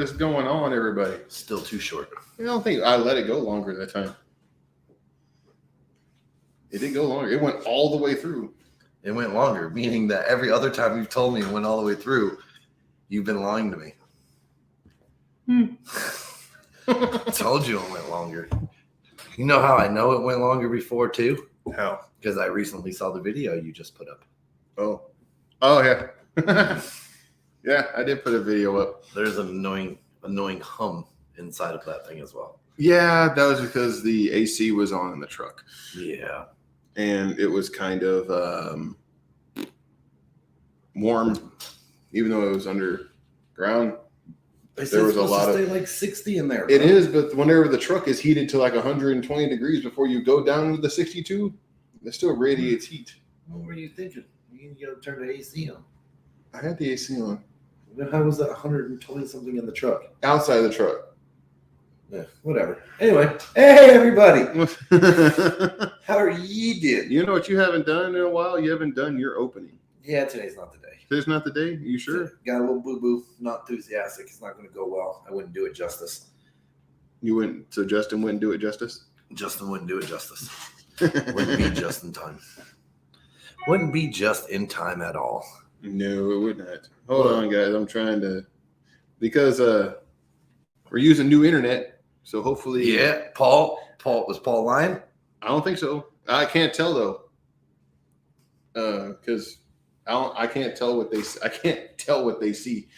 is going on, everybody? Still too short. I don't think I let it go longer that time. It did go longer. It went all the way through. It went longer, meaning that every other time you've told me it went all the way through, you've been lying to me. I told you it went longer. You know how I know it went longer before, too? How? Because I recently saw the video you just put up. Oh, yeah. Yeah, I did put a video up. There's an annoying hum inside of that thing as well. Yeah, that was because the AC was on in the truck. Yeah. And it was kind of warm, even though it was underground. There was a lot of stay like 60 in there. It is, but whenever the truck is heated to like 120 degrees before you go down to the 62, it still radiates heat. What were you thinking? You got to turn the AC on. I had the AC on. How was that 120 something in the truck? Outside of the truck. Yeah, whatever. Anyway, hey everybody. How are you doing? You know what you haven't done in a while? You haven't done your opening. Yeah, today's not the day. Today's not the day? You sure? Got a little boo-boo. Not enthusiastic. It's not going to go well. I wouldn't do it justice. So Justin wouldn't do it justice? Justin wouldn't do it justice. Wouldn't be just in time. Wouldn't be just in time at all. No, it would not. Hold on, guys. I'm trying to, because we're using new internet, so hopefully. Yeah, was Paul lying? I don't think so. I can't tell though, because I can't tell what they see.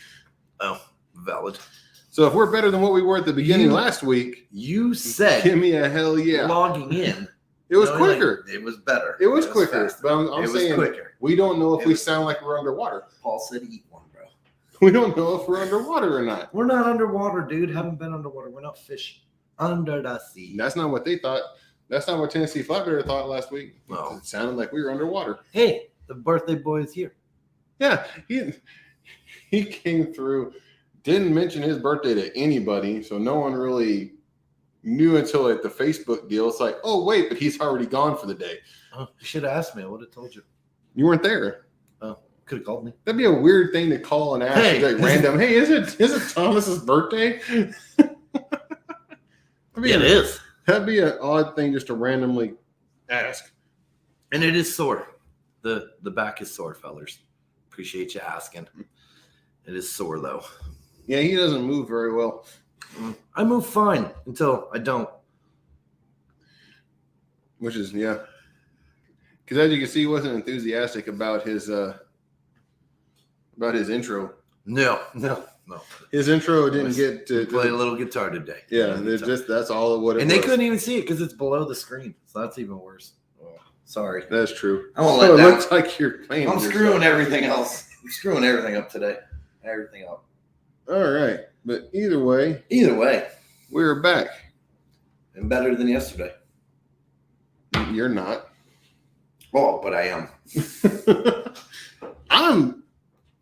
Oh, valid. So if we're better than what we were at the beginning last week, you said, give me a hell yeah. Logging in. It was quicker. It was better. It was quicker. Faster. But I'm saying quicker. We don't know if we sound like we're underwater. Paul said eat one, bro. We don't know if we're underwater or not. We're not underwater, dude. Haven't been underwater. We're not fishing under the sea. That's not what they thought. That's not what Tennessee Flatbear thought last week. No. It sounded like we were underwater. Hey, the birthday boy is here. Yeah, he came through, didn't mention his birthday to anybody, so no one really knew until at the Facebook deal. It's like, oh wait, but he's already gone for the day. Oh, you should have asked me. I would have told you. You weren't there. Oh, could have called me. That'd be a weird thing to call and ask. Hey, like random. Hey, is it Thomas's birthday? It is. That'd be an odd thing just to randomly ask. And it is sore. The back is sore, fellers. Appreciate you asking. It is sore though. Yeah, he doesn't move very well. I move fine until I don't. Which is, yeah. Because as you can see, he wasn't enthusiastic about his intro. No. His intro didn't get to play a little guitar today. Yeah, that's all of what it was. And they couldn't even see it because it's below the screen. So that's even worse. Oh, sorry. That's true. I won't So let it that. looks like you're playing. I'm screwing everything else. I'm screwing everything up today. Everything up. All right. But either way, we're back. And better than yesterday. You're not. Oh, but I am. I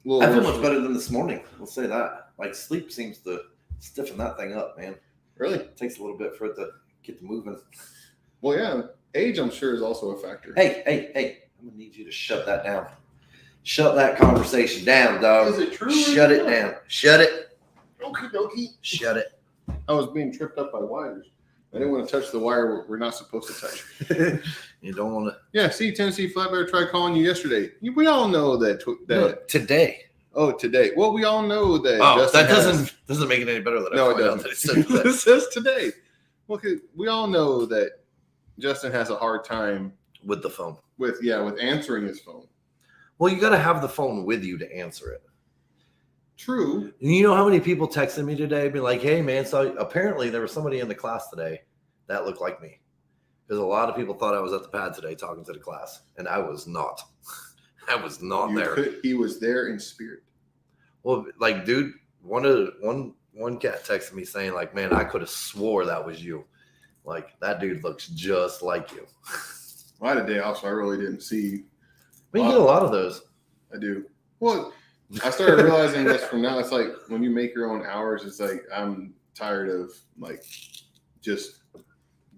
feel much better than this morning. We'll say that. Like sleep seems to stiffen that thing up, man. Really? It takes a little bit for it to get to moving. Well, yeah. Age, I'm sure, is also a factor. Hey. I'm going to need you to shut that down. Shut that conversation down, dog. Is it true? Shut it down. Shut it. Okie dokie. Shut it. I was being tripped up by wires. I didn't want to touch the wire we're not supposed to touch. You don't want to. Yeah, see, Tennessee Flatbear tried calling you yesterday. We all know that. No, today. Oh, today. Well, we all know that. Oh, Justin that doesn't make it any better than No, I it doesn't. That it said today. It says today. Well, 'cause we all know that Justin has a hard time with the phone. With answering his phone. Well, you got to have the phone with you to answer it. True. And you know how many people texted me today, be like, "Hey, man, so apparently there was somebody in the class today that looked like me." Because a lot of people thought I was at the pad today talking to the class, and I was not. I was not there. He was there in spirit. Well, like, dude, one cat texted me saying, like, "Man, I could have swore that was you. Like, that dude looks just like you." Well, I had a day off, so I really didn't see. We get a lot of those. I do. Well, I started realizing this from now. It's like when you make your own hours, it's like I'm tired of like just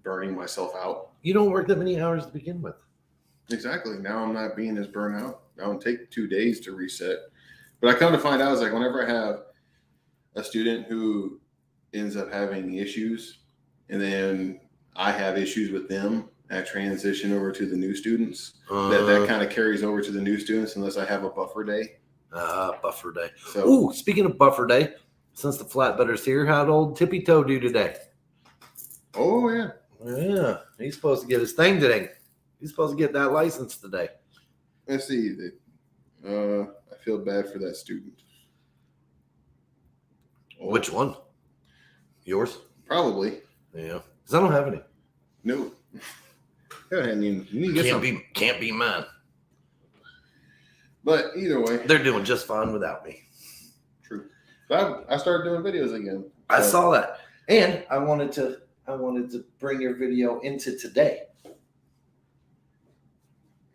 burning myself out. You don't work that many hours to begin with. Exactly. Now I'm not being as burnt out. I don't take 2 days to reset. But I come to find out, it's like whenever I have a student who ends up having issues, and then I have issues with them. I transition over to the new students. That kind of carries over to the new students unless I have a buffer day. Buffer day. So, ooh, speaking of buffer day, since the flatbedder's here, how'd old Tippy Toe do today? oh yeah. Yeah, he's supposed to get his thing today. He's supposed to get that license today. Let's see. I feel bad for that student. Which one? Yours? Probably. Yeah, because I don't have any. No. I mean, you need to get Can't be mine. But either way, They're doing just fine without me. true. So I started doing videos again. I saw that, and I wanted to bring your video into today.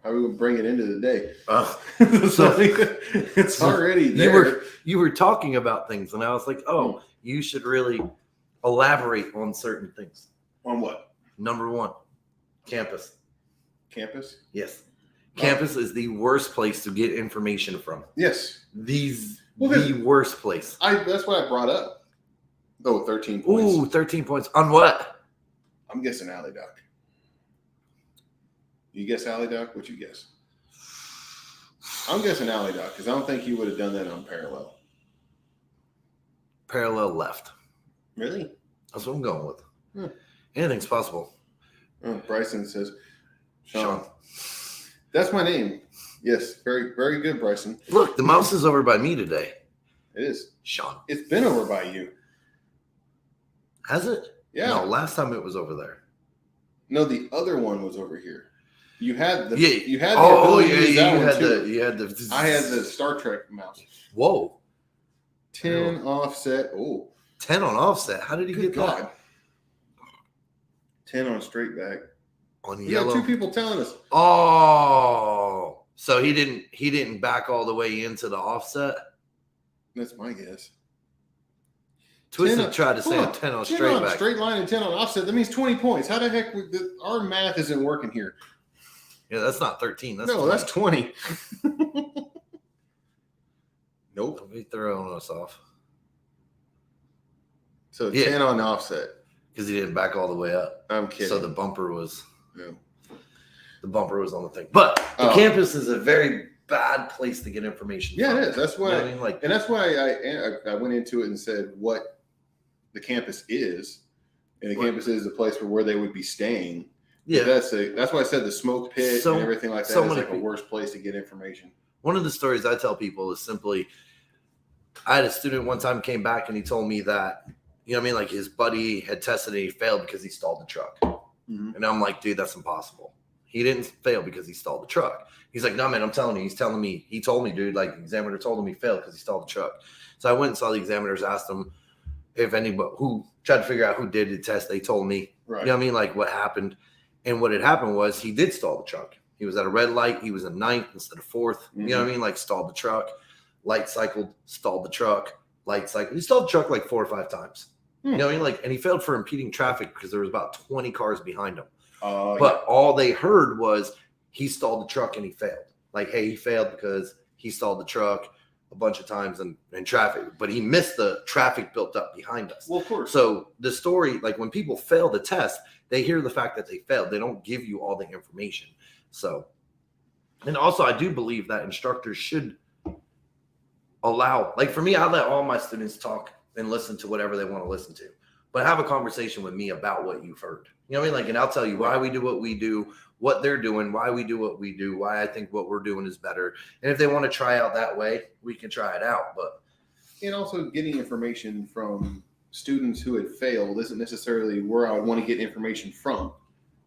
How are we gonna bring it into the day? So it's already there. You were talking about things, and I was like, oh, you should really elaborate on certain things. On what? Number one, campus. Campus? Yes. Campus is the worst place to get information from. Yes. The worst place. That's what I brought up. Oh, 13 points. Ooh, 13 points. On what? I'm guessing Alley Doc. You guess Alley Doc? What you guess? I'm guessing Alley Doc because I don't think you would have done that on parallel. Parallel left. Really? That's what I'm going with. Anything's possible. Oh, Bryson says, Sean. That's my name. Yes, very, very good, Bryson. Look, the mouse is over by me today. It is. Sean. It's been over by you. Has it? Yeah. No, last time it was over there. No, the other one was over here. You had the you had the I had the Star Trek mouse. Whoa. 10 offset. Oh. 10 on offset. How did he get that? 10 on straight back. On You yellow. got 2 people telling us. Oh. So he didn't back all the way into the offset? That's my guess. Twisted tried to say a 10 on straight back. Straight line and 10 on offset. That means 20 points. How the heck our math isn't working here? Yeah, that's not 13. That's no, 20. that's 20. Nope. Don't be throwing us off. So 10 on offset. Because he didn't back all the way up. I'm kidding. So the bumper was no. The bumper was on the thing. But the campus is a very bad place to get information from. It is. That's why I mean? And that's why I went into it and said what the campus is. And the campus is a place where they would be staying. Yeah. That's why I said the smoke pit and everything like that is like a worse place to get information. One of the stories I tell people is simply, I had a student one time came back and he told me that, you know what I mean? Like his buddy had tested and he failed because he stalled the truck. Mm-hmm. And I'm like, dude, that's impossible. He didn't fail because he stalled the truck. He's like, no, man, I'm telling you. He told me, dude, like the examiner told him he failed because he stalled the truck. So I went and saw the examiners, asked them if anybody who tried to figure out who did the test. They told me, right. You know what I mean? Like what happened. And what had happened was he did stall the truck. He was at a red light. He was in 9th instead of 4th. Mm-hmm. You know what I mean? Like stalled the truck, light cycled, stalled the truck, light cycle. He stalled the truck like 4 or 5 times. You know what I mean? Like, and he failed for impeding traffic because there was about 20 cars behind him. But all they heard was he stalled the truck and he failed. Like, hey, he failed because he stalled the truck a bunch of times in traffic, but he missed the traffic built up behind us. Well, of course. So the story, like when people fail the test, they hear the fact that they failed. They don't give you all the information. So, and also I do believe that instructors should allow, like for me, I let all my students talk and listen to whatever they want to listen to, but have a conversation with me about what you've heard. You know what I mean? Like, and I'll tell you why we do what we do, what they're doing, why we do what we do, why I think what we're doing is better. And if they want to try out that way, we can try it out. But and also getting information from students who had failed isn't necessarily where I would want to get information from.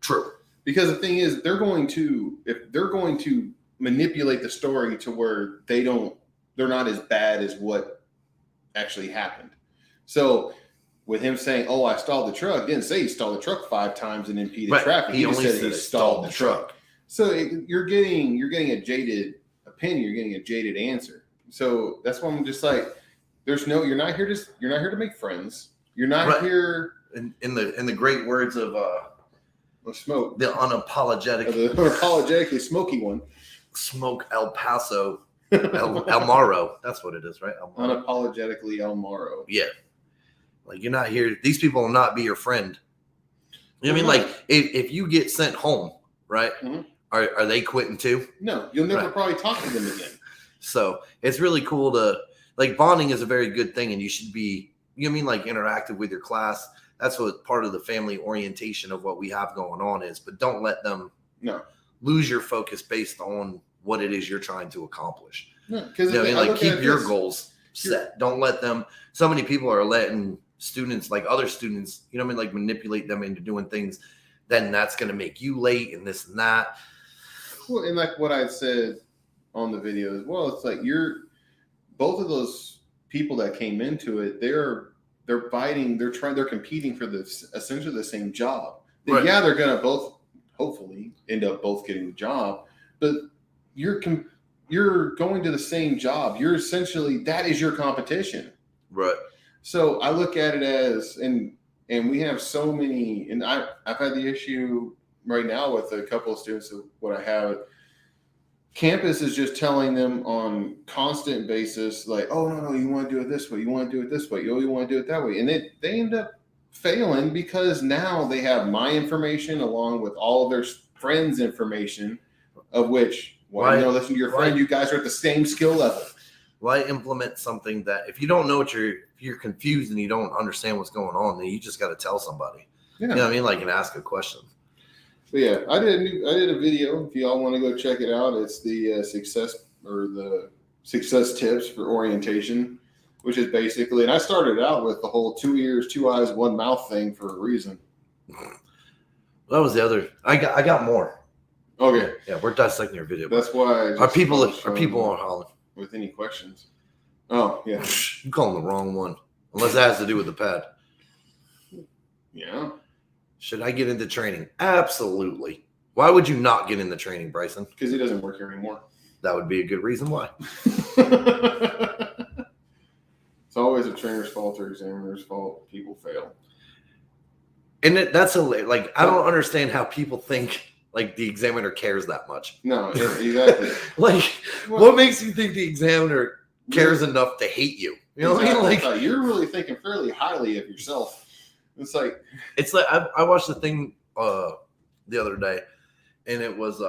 True. Because the thing is, if they're going to manipulate the story to where they're not as bad as what actually happened. So with him saying, "Oh, I stalled the truck," didn't say he stalled the truck 5 times and impeded traffic. He only said he stalled the truck. So you're getting a jaded opinion. You're getting a jaded answer. So that's why I'm just like, you're not here to make friends. You're not here. In the great words of Smoke, the unapologetic, the unapologetically smoky one, Smoke El Paso. El Morro. That's what it is, right? El Morro. Unapologetically El Morro. Yeah. Like, you're not here. These people will not be your friend. You know what I mean? Like, if you get sent home, right? Mm-hmm. Are they quitting too? No, you'll never probably talk to them again. So it's really cool to, like, bonding is a very good thing, and you should be, you know what I mean, like, interactive with your class. That's what part of the family orientation of what we have going on is, but don't let them lose your focus based on what it is you're trying to accomplish. No, because you know what I mean? Like, keep your goals set. Don't let them, so many people are letting students, like other students, you know what I mean, like, manipulate them into doing things, then that's going to make you late and this and that. Well, and like what I said on the video as well, it's like both of those people that came into it, they're fighting, they're competing for essentially the same job. Right. Yeah, they're gonna both hopefully end up both getting the job, but you're going to the same job. You're essentially, that is your competition. Right. So I look at it as, and we have so many, and I've had the issue right now with a couple of students of what I have. Campus is just telling them on constant basis, like, oh, no, you want to do it this way. You want to do it this way. You want to do it that way. And they end up failing because now they have my information along with all of their friends' information, of which, listen to your friend, you guys are at the same skill level. Why implement something that if you don't know if you're confused and you don't understand what's going on, then you just got to tell somebody. Yeah. You know what I mean? Like, and ask a question. But yeah, I did a video. If y'all want to go check it out, it's the success tips for orientation, which is basically, and I started out with the whole 2 ears, 2 eyes, 1 mouth thing for a reason. That was the other. I got more. Okay. Yeah, we're dissecting your video. That's why. Our people on Holland. With any questions? Oh yeah. You calling the wrong one, unless it has to do with the pad. Yeah. Should I get into training? Absolutely. Why would you not get into training, Bryson? Because he doesn't work here anymore. That would be a good reason why. It's always a trainer's fault or examiner's fault. People fail. And that's like, I don't understand how people think like the examiner cares that much. No, exactly. Like, what makes you think the examiner cares enough to hate you? You know what I mean? Like, you're really thinking fairly highly of yourself. It's like I watched the thing the other day, and it was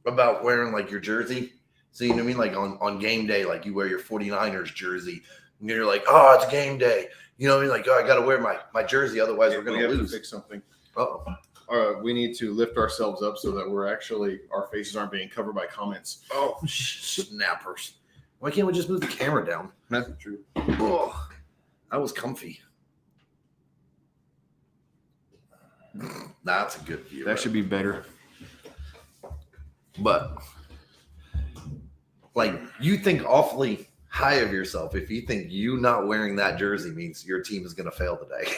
about wearing like your jersey. So you know what I mean? Like on game day, like you wear your 49ers jersey, and you're like, oh, it's game day. You know what I mean? Like, oh, I got to wear my jersey, otherwise we're gonna lose. To fix something. Uh-oh. We need to lift ourselves up so that our faces aren't being covered by comments. Oh, snappers! Why can't we just move the camera down? That's true. Oh, that was comfy. That's a good view. That should be better. But like, you think awfully high of yourself if you think you not wearing that jersey means your team is going to fail today.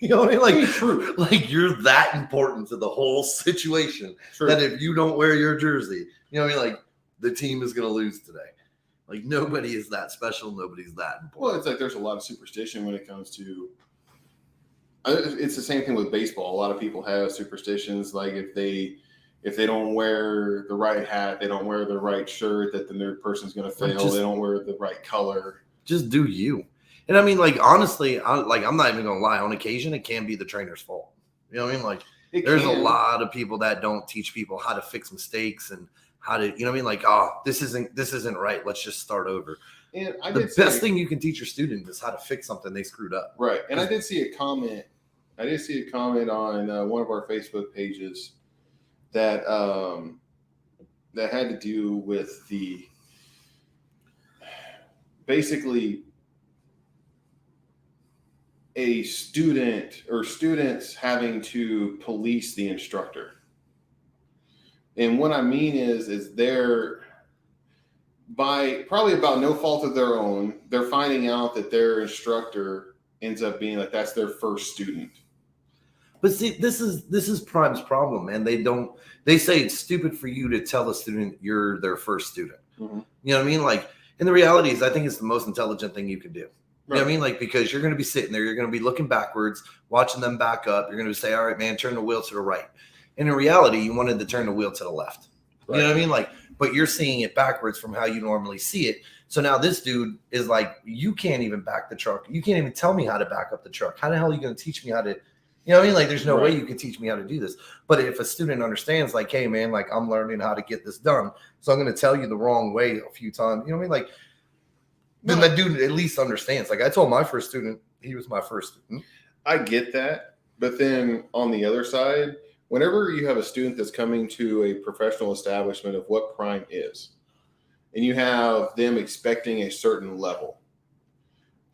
You know what I mean? Like, true. Like, you're that important to the whole situation that if you don't wear your jersey, you know what I mean? Like, the team is going to lose today. Like, nobody is that special. Nobody's that important. Well, it's like there's a lot of superstition when it comes to. It's the same thing with baseball. A lot of people have superstitions, like if they don't wear the right hat, they don't wear the right shirt, that then their person's going to fail. They don't wear the right color. Just do you. And I mean, like, honestly, I'm not even going to lie. On occasion, it can be the trainer's fault. You know what I mean? Like, there's a lot of people that don't teach people how to fix mistakes and how to, you know what I mean? Like, oh, this isn't right. Let's just start over. And the best thing you can teach your student is how to fix something they screwed up. Right. And I did see a comment. On one of our Facebook pages that had to do with basically a student or students having to police the instructor. And what I mean is they're, by probably about no fault of their own, they're finding out that their instructor ends up being like, that's their first student. But see, this is Prime's problem, man. They say it's stupid for you to tell a student you're their first student. Mm-hmm. You know what I mean? Like, and the reality is, I think it's the most intelligent thing you can do. You know what I mean? Like, because you're going to be sitting there, you're going to be looking backwards, watching them back up. You're going to say, all right, man, turn the wheel to the right. And in reality, you wanted to turn the wheel to the left. Right. You know what I mean? Like, but you're seeing it backwards from how you normally see it. So now this dude is like, you can't even back the truck. You can't even tell me how to back up the truck. How the hell are you going to teach me how to, you know what I mean? Like, there's no way you can teach me how to do this. But if a student understands, like, hey, man, like, I'm learning how to get this done, so I'm going to tell you the wrong way a few times. You know what I mean? Like, then that dude at least understands. Like, I told my first student, he was my first student. I get that. But then on the other side, whenever you have a student that's coming to a professional establishment of what Prime is, and you have them expecting a certain level,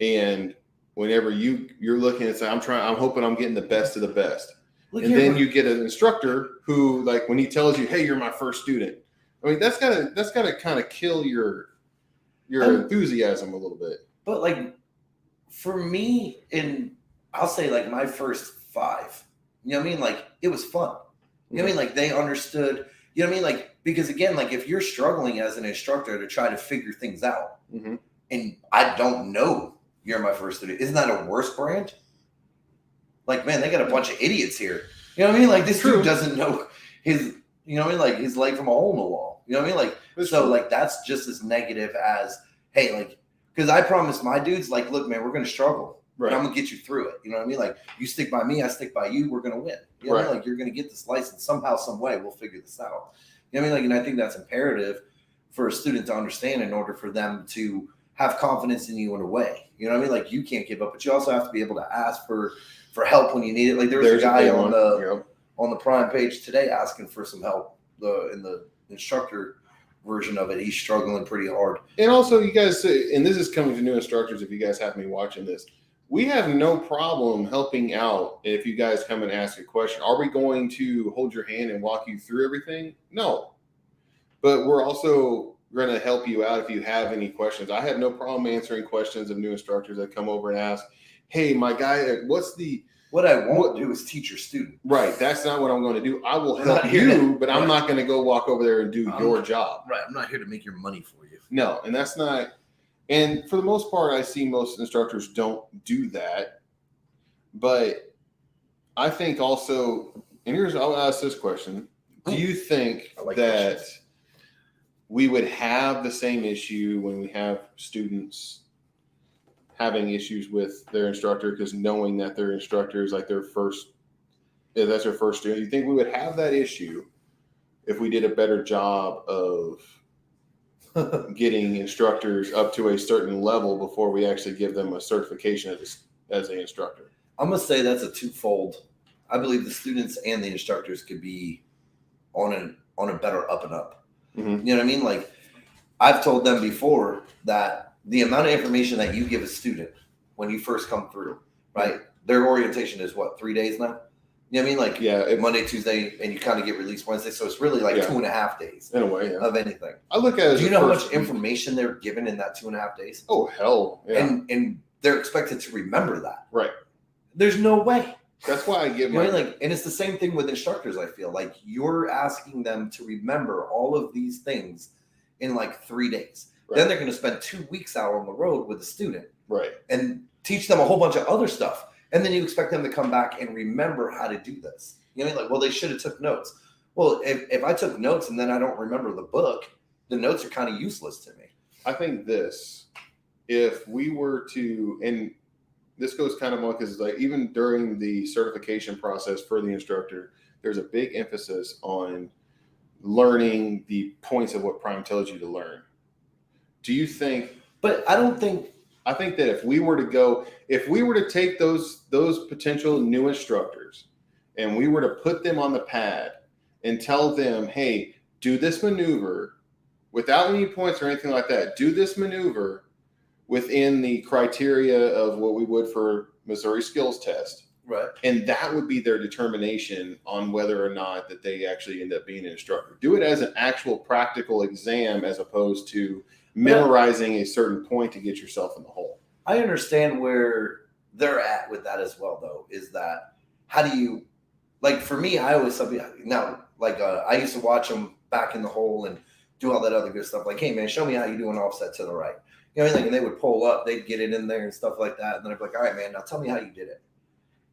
and whenever you're looking and say, I'm hoping I'm getting the best of the best. And then you get an instructor who, like, when he tells you, hey, you're my first student, I mean, that's gotta kind of kill your enthusiasm a little bit. But like, for me, I'll say like my first 5, you know what I mean? Like, it was fun. You know what I mean? Like, they understood, you know what I mean? Like, because again, like, if you're struggling as an instructor to try to figure things out, and I don't know you're my first student, isn't that a worse brand? Like, man, they got a bunch of idiots here. You know what I mean? Like, this dude doesn't know his, you know what I mean? Like, his leg from a hole in the wall. You know what I mean? Like, like, that's just as negative as, hey, like, because I promised my dudes, like, look, man, we're going to struggle. Right. I'm going to get you through it. You know what I mean? Like, you stick by me, I stick by you, we're going to win. You know what I mean? Like, you're going to get this license somehow, some way. We'll figure this out. You know what I mean? Like, and I think that's imperative for a student to understand in order for them to have confidence in you in a way. You know what I mean? Like, you can't give up, but you also have to be able to ask for help when you need it. Like, there was a guy on the Prime page today asking for some help in the instructor version of it. He's struggling pretty hard. And also, you guys say, and this is coming to new instructors, if you guys happen to be watching this, we have no problem helping out if you guys come and ask a question. Are we going to hold your hand and walk you through everything? No. But we're also going to help you out if you have any questions. I have no problem answering questions of new instructors that come over and ask, hey, my guy, what I won't do is teach your student. Right. That's not what I'm going to do. I will help you, but I'm not going to go walk over there and do your job. Right. I'm not here to make your money for you. No. And that's not. And for the most part, I see most instructors don't do that. But I think also, and I'll ask this question. Do you think that we would have the same issue when we have students having issues with their instructor, because knowing that their instructor is like that's their first student? You think we would have that issue if we did a better job of getting instructors up to a certain level before we actually give them a certification as an instructor? I'm going to say that's a twofold. I believe the students and the instructors could be on a better up and up. You know what I mean? Like, I've told them before that the amount of information that you give a student when you first come through, right? Their orientation is what, 3 days now? You know what I mean? Like, Monday, Tuesday, and you kind of get released Wednesday. So it's really like 2.5 days in a way of anything. I look at it. Do you know how much information they're given in that 2.5 days? Oh, hell. Yeah. And they're expected to remember that. Right. There's no way. That's why I give my, like, and it's the same thing with instructors. I feel like you're asking them to remember all of these things in like 3 days. Right. Then they're going to spend 2 weeks out on the road with a student, right, and teach them a whole bunch of other stuff. And then you expect them to come back and remember how to do this. You know what I mean? Like, well, they should have took notes. Well, if I took notes and then I don't remember the book, the notes are kind of useless to me. I think if we were to, and this goes kind of more because, like, even during the certification process for the instructor, there's a big emphasis on learning the points of what Prime tells you to learn. Do you think? But I don't think. I think that if we were to take those potential new instructors and we were to put them on the pad and tell them, hey, do this maneuver without any points or anything like that, do this maneuver within the criteria of what we would for Missouri skills test. Right. And that would be their determination on whether or not that they actually end up being an instructor. Do it as an actual practical exam as opposed to memorizing a certain point to get yourself in the hole. I understand where they're at with that as well, though, is that how do you, like, for me, I always, now, like, I used to watch them back in the hole and do all that other good stuff. Like, hey, man, show me how you do an offset to the right. You know, like, and they would pull up, they'd get it in there and stuff like that. And then I'd be like, all right, man, now tell me how you did it.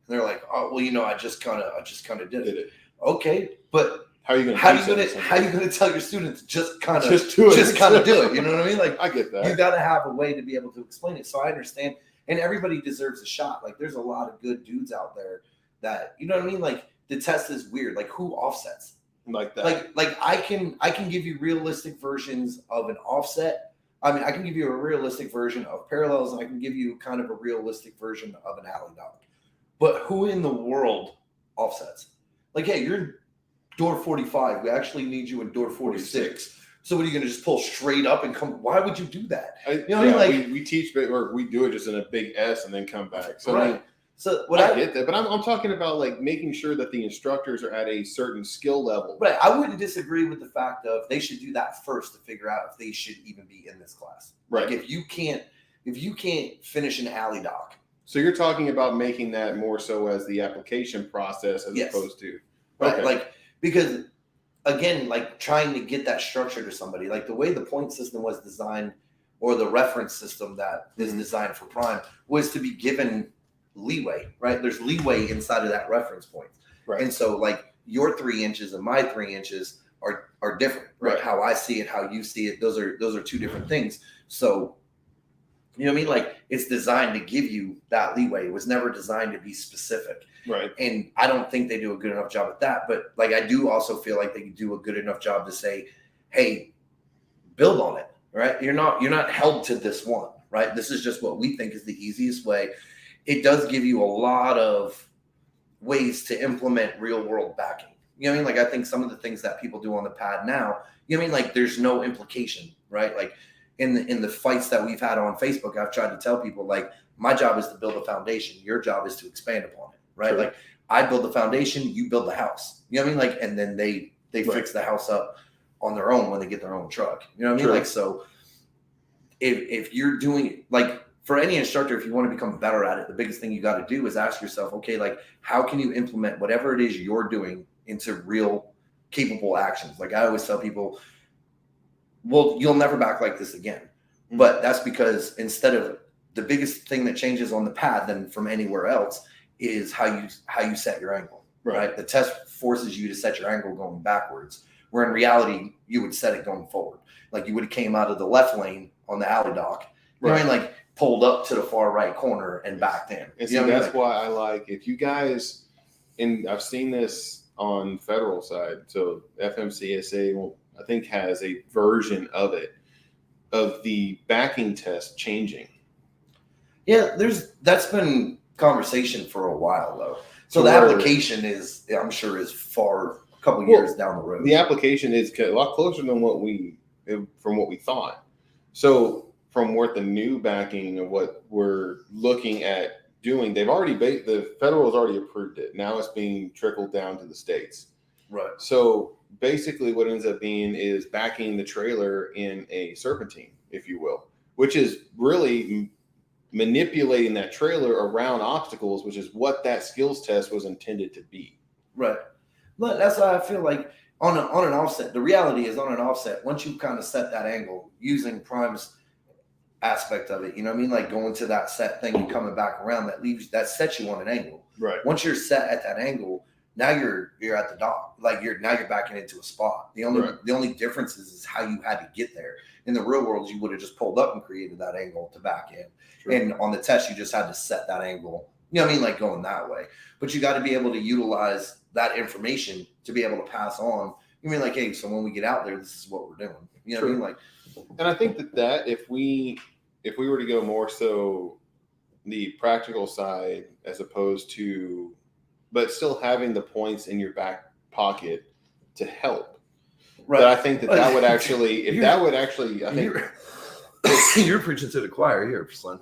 And they're like, oh, well, you know, I just kind of did it. Okay, but How are you going to tell your students just kind of do it? You know what I mean? Like, I get that. You got to have a way to be able to explain it. So I understand, and everybody deserves a shot. Like, there's a lot of good dudes out there that, you know what I mean? Like, the test is weird. Like, who offsets? Like that. Like I can give you realistic versions of an offset. I mean, I can give you a realistic version of parallels, and I can give you kind of a realistic version of an alley dog. But who in the world offsets? Like, hey, you're door 45. We actually need you in door 46. So what are you going to just pull straight up and come? Why would you do that? You know what I mean? Like, we teach, or we do it just in a big S and then come back. So right. I mean, so what I get that, but I'm talking about like making sure that the instructors are at a certain skill level. Right. I wouldn't disagree with the fact of they should do that first to figure out if they should even be in this class. Right. Like, if you can't finish an alley dock. So you're talking about making that more so as the application process as opposed to right. Like, because again, like trying to get that structure to somebody, like the way the point system was designed, or the reference system that is designed for prime, was to be given leeway, right? There's leeway inside of that reference point. Right. And so like your 3 inches and my 3 inches are different, right? How I see it, how you see it, those are two different things. So, you know what I mean? Like, it's designed to give you that leeway. It was never designed to be specific. Right. And I don't think they do a good enough job at that. But like, I do also feel like they do a good enough job to say, hey, build on it, right? You're not held to this one, right? This is just what we think is the easiest way. It does give you a lot of ways to implement real world backing. You know what I mean? Like, I think some of the things that people do on the pad now, you know what I mean? Like, there's no implication, right? Like, in the fights that we've had on Facebook, I've tried to tell people, like, my job is to build a foundation. Your job is to expand upon it, right? Sure. Like, I build the foundation, you build the house. You know what I mean? Like, and then they fix the house up on their own when they get their own truck. You know what I mean? Sure. Like, so if you're doing, like, for any instructor, if you want to become better at it, the biggest thing you got to do is ask yourself, okay, like, how can you implement whatever it is you're doing into real capable actions? Like, I always tell people, well, you'll never back like this again. But that's because instead of the biggest thing that changes on the pad than from anywhere else is how you set your angle, right? The test forces you to set your angle going backwards, where in reality, you would set it going forward. Like, you would have came out of the left lane on the alley dock, you know what I mean? Like, pulled up to the far right corner and backed in. And so that's why I like, if you guys, and I've seen this on federal side, so FMCSA, I think, has a version of it, of the backing test changing. Yeah, that's been conversation for a while though. So the application is, I'm sure, is far a couple years down the road. The application is a lot closer than what we thought. So from what the new backing of what we're looking at doing, the federal has already approved it. Now it's being trickled down to the states. Right. So basically what ends up being is backing the trailer in a serpentine, if you will, which is really manipulating that trailer around obstacles, which is what that skills test was intended to be. Right. But that's why I feel like on an offset, the reality is, on an offset, once you kind of set that angle using Prime's aspect of it, you know what I mean? Like, going to that set thing and coming back around, that sets you on an angle. Right. Once you're set at that angle, now you're at the dock. Like, you're backing into a spot. The only difference is how you had to get there. In the real world, you would have just pulled up and created that angle to back in. True. And on the test, you just had to set that angle. You know what I mean? Like, going that way. But you got to be able to utilize that information to be able to pass on. You mean, like, hey, so when we get out there, this is what we're doing. You know what I mean? Like, and I think that if we were to go more so the practical side, as opposed to, but still having the points in your back pocket to help. Right. But I think that would actually, I think you're preaching to the choir here, son.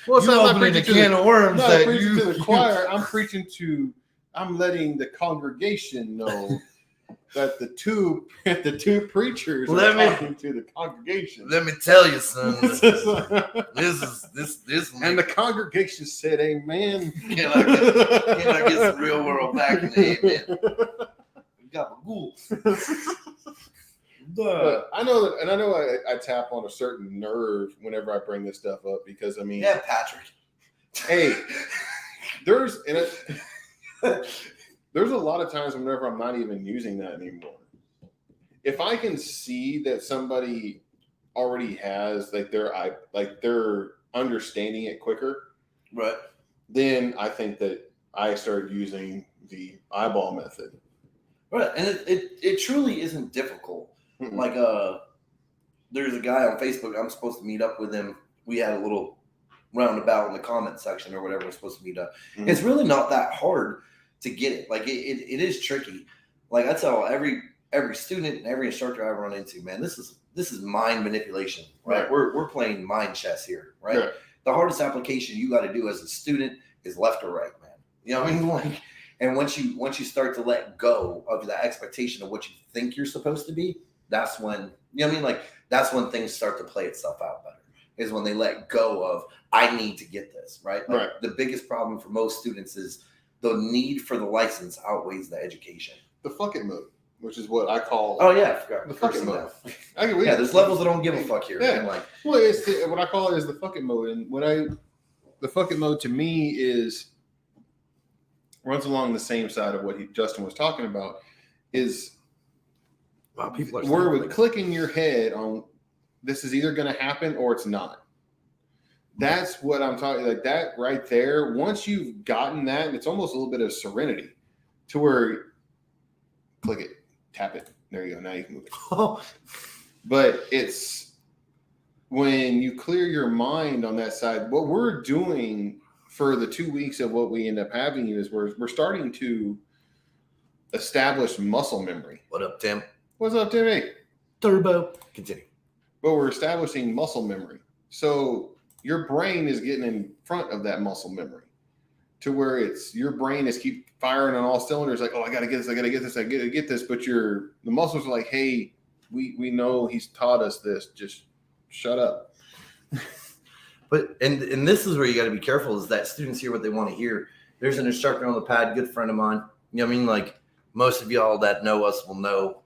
Well, you're opening a can of worms. Not preaching to the choir. I'm letting the congregation know that the two preachers are talking to the congregation. Let me tell you, son. this. And the congregation said, "Amen." Can I get some real world back in the amen? We got a ghoul. But I know that, and I know I tap on a certain nerve whenever I bring this stuff up, because I mean, yeah, Patrick. Hey, there's there's a lot of times whenever I'm not even using that anymore. If I can see that somebody already has like they're understanding it quicker, right? Then I think that I started using the eyeball method. Right, and it truly isn't difficult. Mm-mm. Like there's a guy on Facebook. I'm supposed to meet up with him. We had a little roundabout in the comment section or whatever. We're supposed to meet up. Mm-hmm. It's really not that hard to get it. Like it is tricky. Like I tell every student and every instructor I run into, man, this is mind manipulation, right? We're playing mind chess here, right? Yeah. The hardest application you got to do as a student is left or right, man. You know what I mean? Like, and once you start to let go of that expectation of what you think you're supposed to be, that's when, you know what I mean? Like, that's when things start to play itself out better, is when they let go of, I need to get this, right? Like, right. The biggest problem for most students is the need for the license outweighs the education. The fuck it mode, which is what I call. Oh, yeah. I forgot. The fuck it mode. Yeah, there's levels that don't give a fuck here. Yeah. Man. Like, well, what I call it is the fuck it mode. And the fuck it mode to me runs along the same side of what Justin was talking about, is wow, people are where with clicking your head on this is either going to happen or it's not. That's what I'm talking, like that right there. Once you've gotten that, it's almost a little bit of serenity to where click it, tap it. There you go. Now you can move it. But it's when you clear your mind on that side, what we're doing for the 2 weeks of what we end up having you is we're starting to establish muscle memory. What up, Tim? What's up, Tim? Hey. Turbo. Continue. But we're establishing muscle memory. So your brain is getting in front of that muscle memory to where your brain is keep firing on all cylinders. Like, oh, I got to get this. I got to get this. I got to get this. But the muscles are like, hey, we know he's taught us this. Just shut up. But and this is where you got to be careful, is that students hear what they want to hear. There's an instructor on the pad, good friend of mine. You know what I mean? Like, most of y'all that know us will know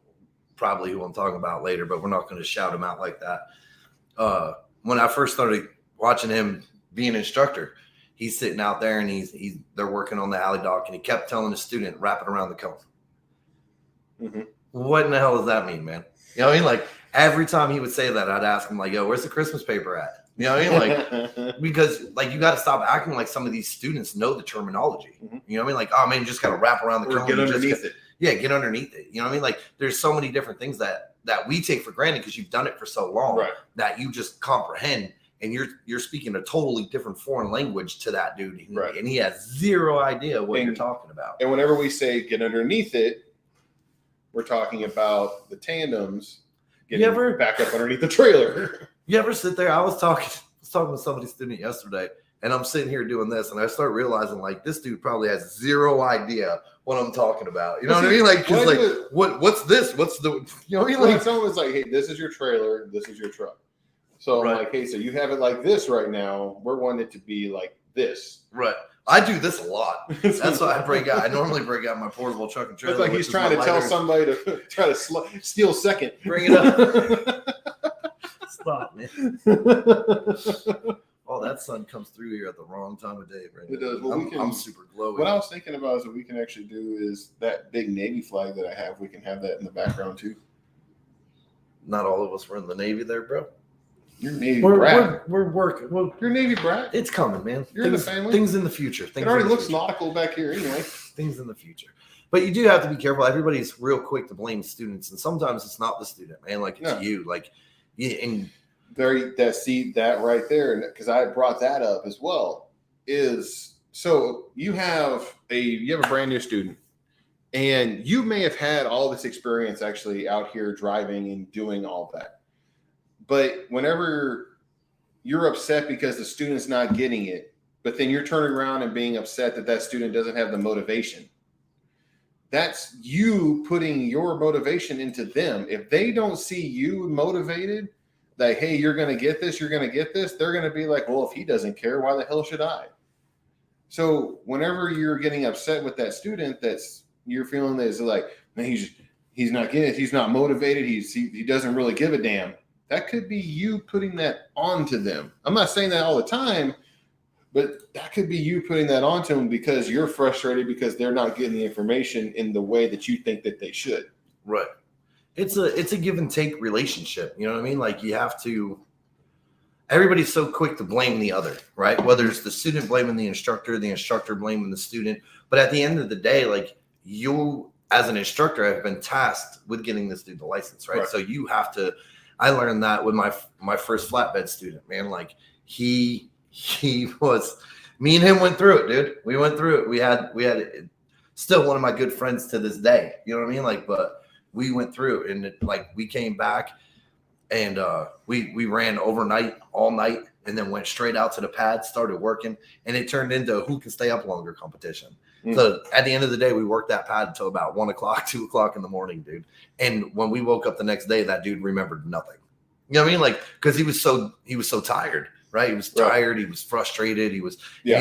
probably who I'm talking about later, but we're not going to shout him out like that. When I first started watching him be an instructor, he's sitting out there and they're working on the alley dock, and he kept telling the student, wrap it around the cone. Mm-hmm. What in the hell does that mean, man? You know what I mean? Like, every time he would say that, I'd ask him, like, yo, where's the Christmas paper at? You know what I mean? Like, because like you got to stop acting like some of these students know the terminology. Mm-hmm. You know what I mean? Like, oh man, you just got to wrap around the cone. Get underneath it. Yeah, get underneath it. You know what I mean? Like, there's so many different things that we take for granted because you've done it for so long, right, that you just comprehend, and you're speaking a totally different foreign language to that dude, right, and he has zero idea what you're talking about. And whenever we say get underneath it, we're talking about the tandems getting back up underneath the trailer. You ever sit there? I was talking with somebody's student yesterday, and I'm sitting here doing this, and I start realizing, like, this dude probably has zero idea what I'm talking about. You know what I mean? Like, just like, what's this? What's the, you know what I mean? Like, someone's like, hey, this is your trailer, this is your truck. So I'm like, hey, so you have it like this right now. We're wanting it to be like this. Right. I do this a lot. That's why I break out. I normally break out my portable truck and trailer. It's like he's trying to tell somebody to try to steal second. Bring it up. Stop, man. Oh, that sun comes through here at the wrong time of day, right? It does. Well, I'm super glowing. What I was thinking about is what we can actually do is that big Navy flag that I have. We can have that in the background too. Not all of us were in the Navy there, bro. You're Navy brat. We're working. You're Navy brat. It's coming, man. You're in the family. Things in the future. It already looks nautical back here anyway. Things in the future. But you do have to be careful. Everybody's real quick to blame students, and sometimes it's not the student, man. Like, it's you. Like, and that right there, because I brought that up as well, is so you have a brand new student, and you may have had all this experience actually out here driving and doing all that. But whenever you're upset because the student's not getting it, but then you're turning around and being upset that student doesn't have the motivation, that's you putting your motivation into them. If they don't see you motivated, like, hey, you're going to get this, they're going to be like, well, if he doesn't care, why the hell should I? So whenever you're getting upset with that student, you're feeling that it's like, man, he's not getting it, he's not motivated, he doesn't really give a damn. That could be you putting that onto them. I'm not saying that all the time, But that could be you putting that onto them because you're frustrated because they're not getting the information in the way that you think that they should. Right. It's a give and take relationship. You know what I mean? Like you have to. Everybody's so quick to blame the other, right? Whether it's the student blaming the instructor blaming the student. But at the end of the day, like you as an instructor have been tasked with getting this dude the license, right? So you have to. I learned that with my first flatbed student, man. Like he was, me and him went through it, dude. We went through it. We had still one of my good friends to this day. You know what I mean? Like, but we went through it, and like we came back and we ran overnight all night and then went straight out to the pad, started working, and it turned into who can stay up longer competition. So at the end of the day, we worked that pad until about 1 o'clock, 2 o'clock in the morning, dude. And when we woke up the next day, that dude remembered nothing. You know what I mean? Like, because he was so tired. Right. He was tired. He was frustrated. He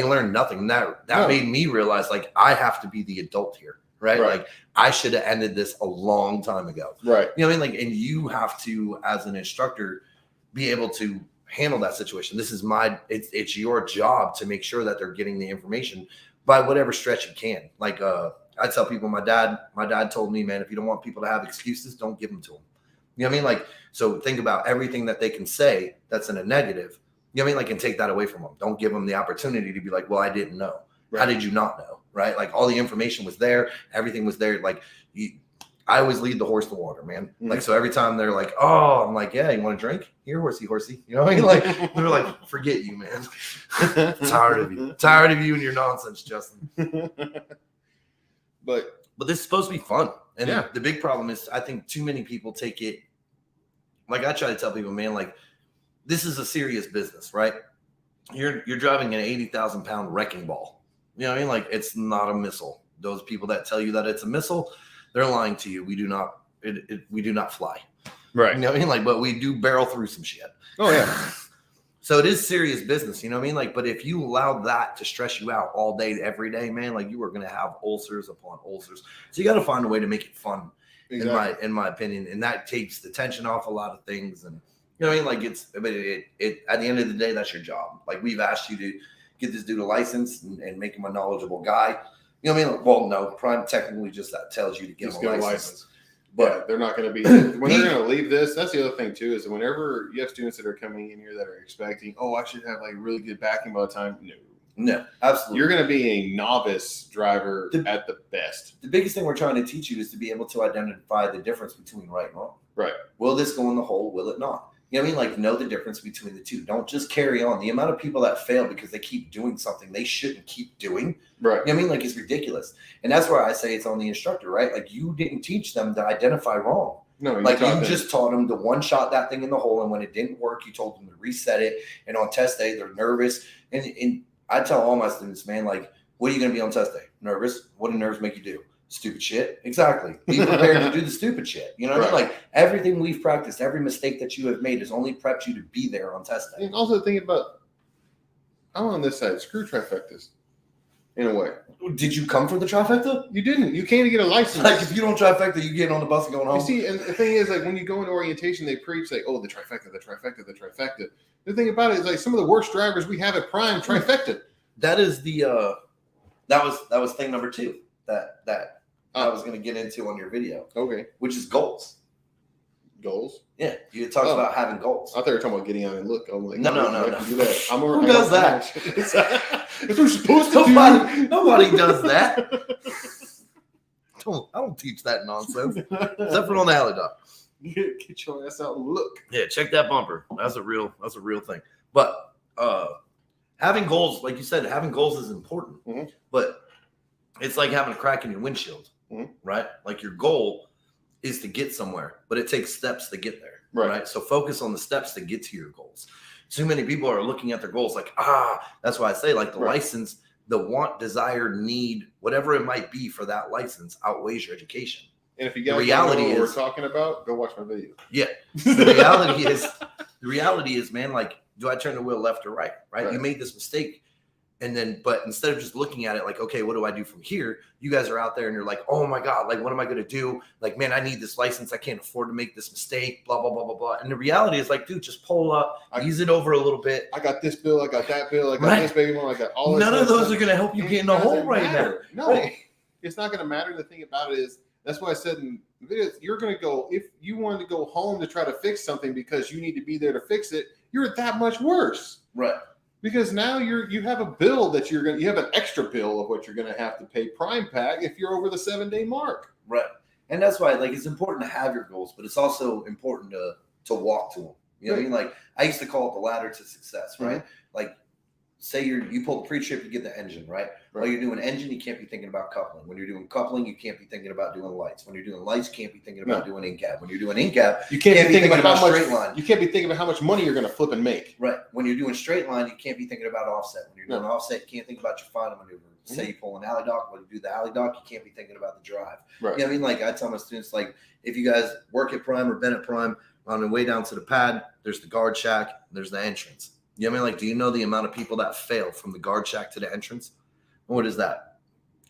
learned nothing. And that made me realize, like, I have to be the adult here. Right. Like, I should have ended this a long time ago. Right. You know what I mean? Like, and you have to, as an instructor, be able to handle that situation. This is it's your job to make sure that they're getting the information by whatever stretch you can. Like, I tell people, my dad told me, man, if you don't want people to have excuses, don't give them to them. You know what I mean? Like, so think about everything that they can say that's in a negative. You know what I mean? Like, and take that away from them. Don't give them the opportunity to be like, well, I didn't know. Right. How did you not know? Right? Like, all the information was there. Everything was there. Like, I always lead the horse to water, man. Like, so every time they're like, oh, I'm like, yeah, you want to drink? Here, horsey. You know what I mean? Like, they're like, forget you, man. Tired of you. Tired of you and your nonsense, Justin. But this is supposed to be fun. And the big problem is, I think too many people take it. Like, I try to tell people, man, like, this is a serious business, right? You're driving an 80,000-pound wrecking ball. You know what I mean? Like, it's not a missile. Those people that tell you that it's a missile, they're lying to you. We do not fly. Right. You know what I mean? Like, but we do barrel through some shit. Oh yeah. So it is serious business. You know what I mean? Like, but if you allow that to stress you out all day, every day, man, like, you are going to have ulcers upon ulcers. So you got to find a way to make it fun. Exactly. In my opinion, and that takes the tension off a lot of things. And you know what I mean? Like, it at the end of the day, that's your job. Like, we've asked you to get this dude a license and make him a knowledgeable guy. You know what I mean? Like, well, no, Prime technically just that tells you to get him a license. But they're not going to be when they're going to leave this. That's the other thing too, is whenever you have students that are coming in here that are expecting, oh, I should have like really good backing by the time. No, absolutely. You're going to be a novice driver at the best. The biggest thing we're trying to teach you is to be able to identify the difference between right and wrong. Right. Will this go in the hole? Will it not? You know what I mean? Like, know the difference between the two. Don't just carry on. The amount of people that fail because they keep doing something they shouldn't keep doing. Right. You know what I mean? Like, it's ridiculous. And that's why I say it's on the instructor, right? Like, you didn't teach them to identify wrong. No, you just taught them to one-shot that thing in the hole. And when it didn't work, you told them to reset it. And on test day, they're nervous. And I tell all my students, man, like, what are you going to be on test day? Nervous? What do nerves make you do? Stupid shit. Exactly. Be prepared to do the stupid shit. You know what I mean? Like, everything we've practiced, every mistake that you have made has only prepped you to be there on test day. And also thinking about, I'm on this side, screw trifectas in a way. Did you come for the trifecta? You didn't. You can't get a license. Like, if you don't trifecta, you get on the bus and going home. You see, and the thing is, like, when you go into orientation, they preach like, oh, the trifecta. The thing about it is, like, some of the worst drivers we have at Prime trifecta. That is the that was thing number 2 that I was going to get into on your video. Okay. Which is goals. Goals? Yeah. You talked about having goals. I thought you were talking about getting out and look. I'm like, no. Do that. Who does that? That's what you're supposed to do. Nobody does that. I don't teach that nonsense. Except for on the alley dog. Get your ass out and look. Yeah, check that bumper. That's a real thing. But having goals, like you said, having goals is important. Mm-hmm. But it's like having a crack in your windshield, right? Like, your goal is to get somewhere, but it takes steps to get there, right? So focus on the steps to get to your goals. Too many people are looking at their goals like, that's why I say, like, the license, the want, desire, need, whatever it might be for that license outweighs your education. And if you guys don't know what we're talking about, go watch my video. Yeah. The reality is, man, like, do I turn the wheel left or right? Right? You made this mistake. And then, but instead of just looking at it like, okay, what do I do from here? You guys are out there and you're like, oh my God, like, what am I going to do? Like, man, I need this license. I can't afford to make this mistake, blah, blah, blah, blah, blah. And the reality is like, dude, just pull up, ease it over a little bit. I got this bill. I got that bill. I got this baby mom. I got all this. None of those are going to help you get in the hole right now. No, right. It's not going to matter. The thing about it is, that's why I said in the videos, you're going to go, if you wanted to go home to try to fix something because you need to be there to fix it, you're that much worse. Right. Because now you have a bill that you have an extra bill of what you're going to have to pay Prime Pack if you're over the 7-day mark. Right. And that's why, like, it's important to have your goals, but it's also important to walk to them. You know what I mean? Like, I used to call it the ladder to success, right? Mm-hmm. Like, say you pull the pre-trip, you get the engine, right? While you're doing engine, you can't be thinking about coupling. When you're doing coupling, you can't be thinking about doing lights. When you're doing lights, you can't be thinking about doing in-cab. When you're doing in-cab, you can't be thinking about straight line. You can't be thinking about how much money you're going to flip and make. Right. When you're doing straight line, you can't be thinking about offset. When you're doing offset, you can't think about your final maneuver. Mm-hmm. Say you pull an alley dock, when you do the alley dock, you can't be thinking about the drive. Right. You know what I mean? Like, I tell my students, like, if you guys work at Prime or been at Prime, on the way down to the pad, there's the guard shack, there's the entrance. You know what I mean? Like, do you know the amount of people that fail from the guard shack to the entrance? What is that?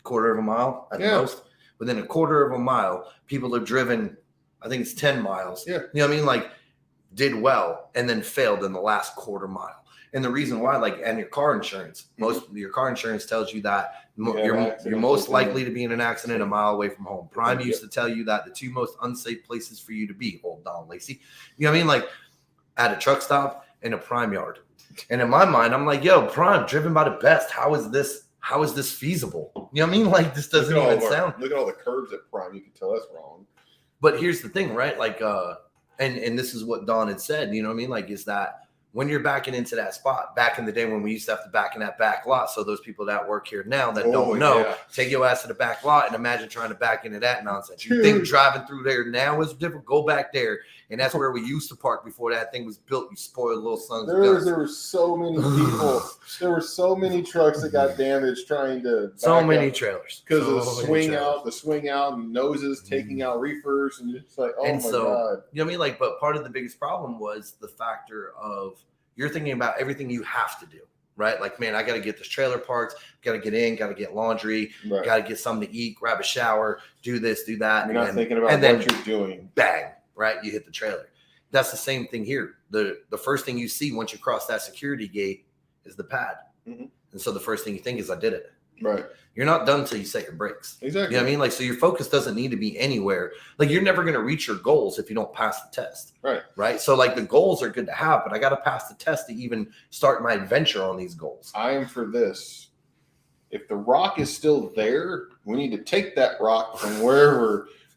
Quarter of a mile at the most? Within a quarter of a mile, people have driven, I think it's 10 miles. Yeah. You know what I mean? Like, did well and then failed in the last quarter mile. And the reason why, like, and your car insurance, your car insurance tells you that you're most likely to be in an accident a mile away from home. Prime used to tell you that the 2 most unsafe places for you to be, hold on, Lacey. You know what I mean? Like, at a truck stop and a Prime yard. And in my mind, I'm like, yo, Prime, driven by the best. How is this feasible? You know what I mean? Like, this doesn't even sound. Look at all the curves at Prime. You can tell that's wrong. But here's the thing, right? Like, and this is what Don had said, you know what I mean? Like, is that when you're backing into that spot, back in the day when we used to have to back in that back lot. So those people that work here now that don't know, take your ass to the back lot and imagine trying to back into that nonsense. You think driving through there now is different? Go back there. And that's where we used to park before that thing was built. You spoiled little sons of guns. There were so many people. There were so many trucks that got damaged trying to back so many trailers. Because of the swing out and noses taking out reefers. And it's like, oh, my God. You know what I mean? Like, but part of the biggest problem was the factor of you're thinking about everything you have to do. Right? Like, man, I got to get this trailer parked, got to get in, got to get laundry, got to get something to eat, grab a shower, do this, do that. You're not thinking about what you're doing. Bang. Right? You hit the trailer. That's the same thing here. The first thing you see once you cross that security gate is the pad. Mm-hmm. And so the first thing you think is, I did it. Right. You're not done until you set your brakes. Exactly. You know what I mean? Like, so your focus doesn't need to be anywhere. Like, you're never going to reach your goals if you don't pass the test. Right. Right. So, like, the goals are good to have, but I got to pass the test to even start my adventure on these goals. I am for this. If the rock is still there, we need to take that rock from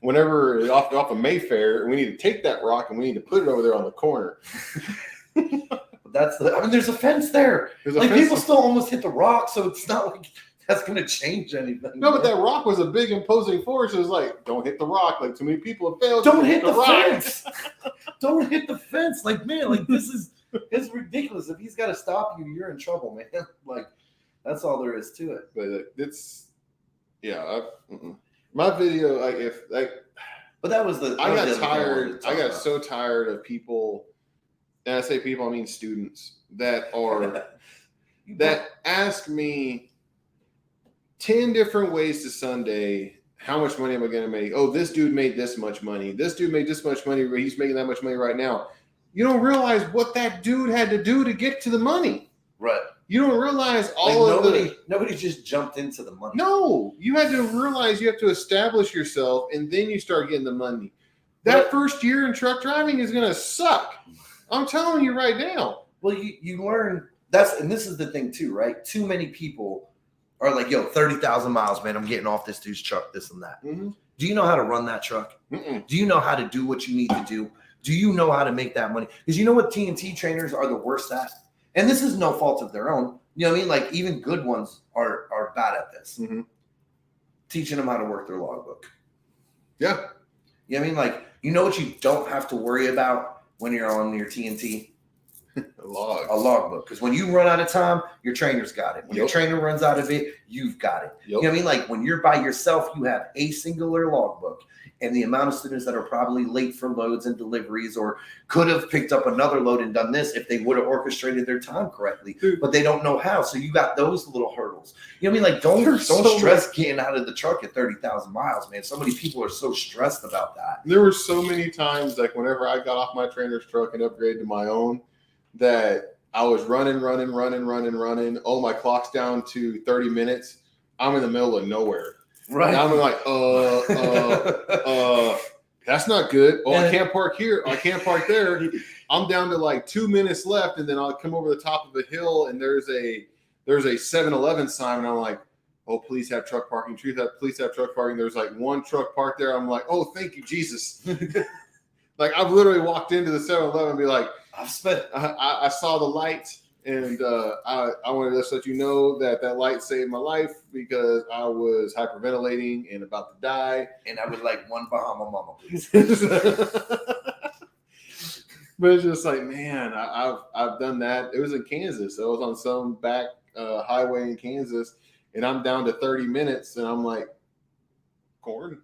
whenever off of Mayfair, we need to take that rock and we need to put it over there on the corner. There's a fence there. People still almost hit the rock, so it's not like that's going to change anything. No, but that rock was a big imposing force. It was like, don't hit the rock. Like, too many people have failed. Don't hit the fence. Don't hit the fence. Like, man, like, it's ridiculous. If he's got to stop you, you're in trouble, man. Like, that's all there is to it. But my video, but that was the. I got tired. I got so tired of people, and I say people, I mean students that are that ask me 10 different ways to Sunday. How much money am I going to make? Oh, this dude made this much money. This dude made this much money. He's making that much money right now. You don't realize what that dude had to do to get to the money. Right. You don't realize nobody just jumped into the money. No, you had to realize you have to establish yourself, and then you start getting the money. That first year in truck driving is going to suck. I'm telling you right now. Well, you learn and this is the thing too, right? Too many people are like, yo, 30,000 miles, man. I'm getting off this dude's truck, this and that. Mm-hmm. Do you know how to run that truck? Mm-mm. Do you know how to do what you need to do? Do you know how to make that money? Because you know what TNT trainers are the worst at? And this is no fault of their own. You know what I mean? Like, even good ones are bad at this. Mm-hmm. Teaching them how to work their logbook. Yeah. You know what I mean? Like, you know what you don't have to worry about when you're on your TNT? A log. A logbook. Because when you run out of time, your trainer's got it. When your trainer runs out of it, you've got it. You know what I mean? Like when you're by yourself, you have a singular logbook. And the amount of students that are probably late for loads and deliveries or could have picked up another load and done this if they would have orchestrated their time correctly, but they don't know how. So you got those little hurdles. You know what I mean? Like don't stress getting out of the truck at 30,000 miles, man. So many people are so stressed about that. There were so many times, like whenever I got off my trainer's truck and upgraded to my own, that I was running. Oh, my clock's down to 30 minutes. I'm in the middle of nowhere. Right. And I'm like, that's not good. Oh, I can't park here. I can't park there. I'm down to like 2 minutes left, and then I'll come over the top of a hill, and there's a 7-Eleven sign, and I'm like, oh, please have truck parking. Please have truck parking. There's like one truck parked there. I'm like, oh, thank you, Jesus. Like I've literally walked into the 7-Eleven and be like, I saw the light. And I wanted to just let you know that light saved my life because I was hyperventilating and about to die. And I would like one Bahama Mama, please. But it's just like, man, I've done that. It was in Kansas. I was on some back highway in Kansas, and I'm down to 30 minutes, and I'm like, corn.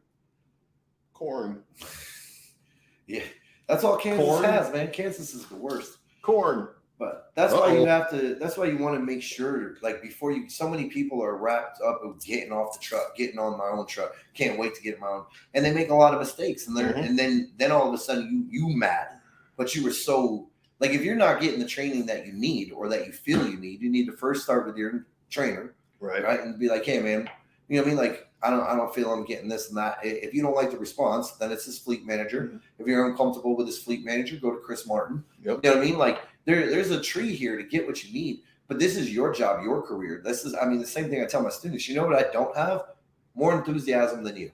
Yeah, that's all Kansas has, man. Kansas is the worst. Corn. But that's why you have to. That's why you want to make sure, like before you. So many people are wrapped up with getting off the truck, getting on my own truck. Can't wait to get my own, and they make a lot of mistakes, and and then all of a sudden you mad, but you were so like if you're not getting the training that you need or that you feel you need to first start with your trainer, right, and be like, hey man, you know what I mean, like. I don't feel I'm getting this and that. If you don't like the response, then it's his fleet manager. Mm-hmm. If you're uncomfortable with his fleet manager, go to Chris Martin. Yep. You know what I mean? Like there's a tree here to get what you need, but this is your job, your career. This is, the same thing I tell my students. You know what I don't have? More enthusiasm than you.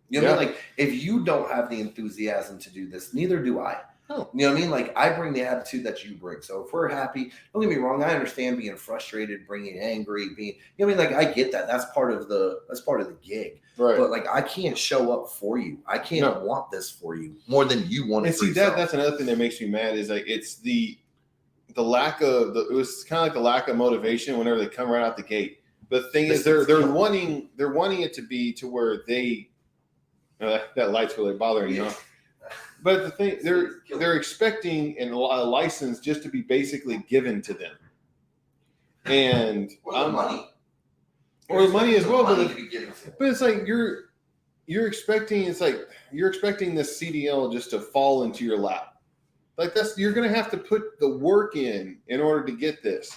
You know what I mean? Like if you don't have the enthusiasm to do this, neither do I. Oh. You know what I mean? Like I bring the attitude that you bring. So if we're happy, don't get me wrong. I understand being frustrated, being angry, you know what I mean? Like I get that. That's part of the gig. Right. But like I can't show up for you. I can't want this for you more than you want it. And see that's another thing that makes me mad is like it's the lack of it was kind of like the lack of motivation whenever they come right out the gate. But the thing is they're wanting it to be to where they that light's really bothering you. Huh? But the thing they're expecting a license just to be basically given to them, and money, or the money as well. But it's like you're expecting this CDL just to fall into your lap. Like you're going to have to put the work in order to get this.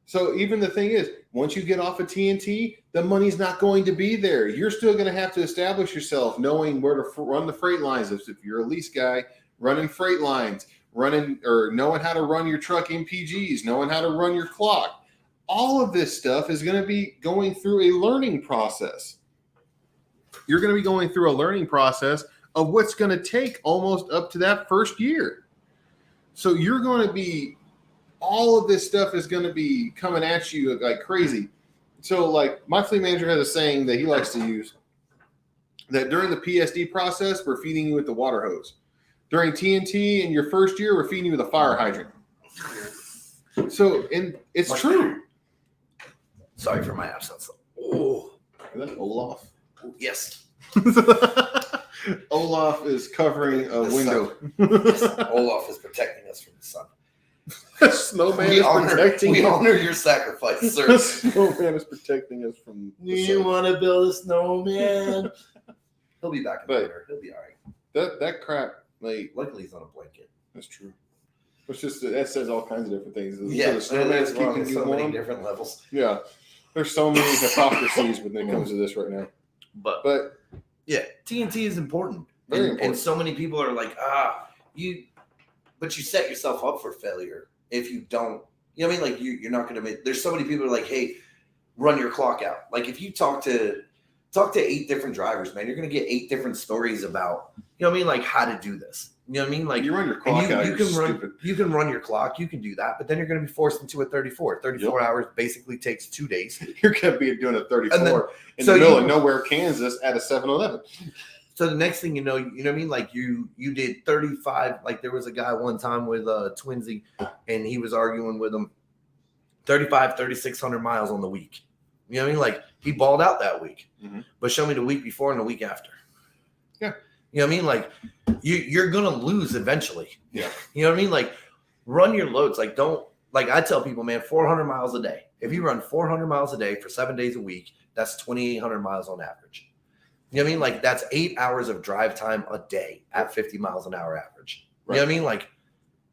So even the thing is, once you get off of TNT, the money's not going to be there. You're still going to have to establish yourself, knowing where to run the freight lines. If you're a lease guy, running freight lines, knowing how to run your truck MPGs, knowing how to run your clock. All of this stuff is going to be going through a learning process. You're going to be going through a learning process of what's going to take almost up to that first year. So you're going to be all of this stuff is going to be coming at you like crazy. So like my fleet manager has a saying that he likes to use that during the PSD process, we're feeding you with the water hose. During TNT in your first year, we're feeding you with a fire hydrant. So, and it's true. Sorry for my absence. Oh, is that Olaf? Yes. Olaf is covering a window. Yes. Olaf is protecting us from the sun. Snowman we honor your sacrifice, sir. Snowman is protecting us from the sun. You want to build a snowman? He'll be back in later. He'll be all right. That crap, like luckily he's on a blanket. That's true. It's just that says all kinds of different things. Yeah, so snowman's keeping you so many different levels. Yeah, there's so many hypocrisies when it comes to this right now. But yeah, TNT is important. Very important. And so many people are like, but you set yourself up for failure if you don't. You know what I mean? Like you're not going to make. There's so many people who are like, hey, run your clock out. Like if you talk to 8 different drivers, man, you're going to get 8 different stories about. You know what I mean? Like how to do this. You know what I mean? Like you run your clock out. You can run your clock. You can do that, but then you're going to be forced into a 34. 34 hours basically takes 2 days. You're going to be doing a 34 in the middle of nowhere, Kansas, at a 7-Eleven. So the next thing you know what I mean? Like you did 35. Like there was a guy one time with Twinsy, and he was arguing with him 3,600 miles on the week. You know what I mean? Like he balled out that week, but show me the week before and the week after. Yeah. You know what I mean? Like you're going to lose eventually. Yeah. You know what I mean? Like run your loads. Like don't, like I tell people, man, 400 miles a day. If you run 400 miles a day for 7 days a week, that's 2,800 miles on average. You know what I mean? Like that's 8 hours of drive time a day at 50 miles an hour average. Right. You know what I mean? Like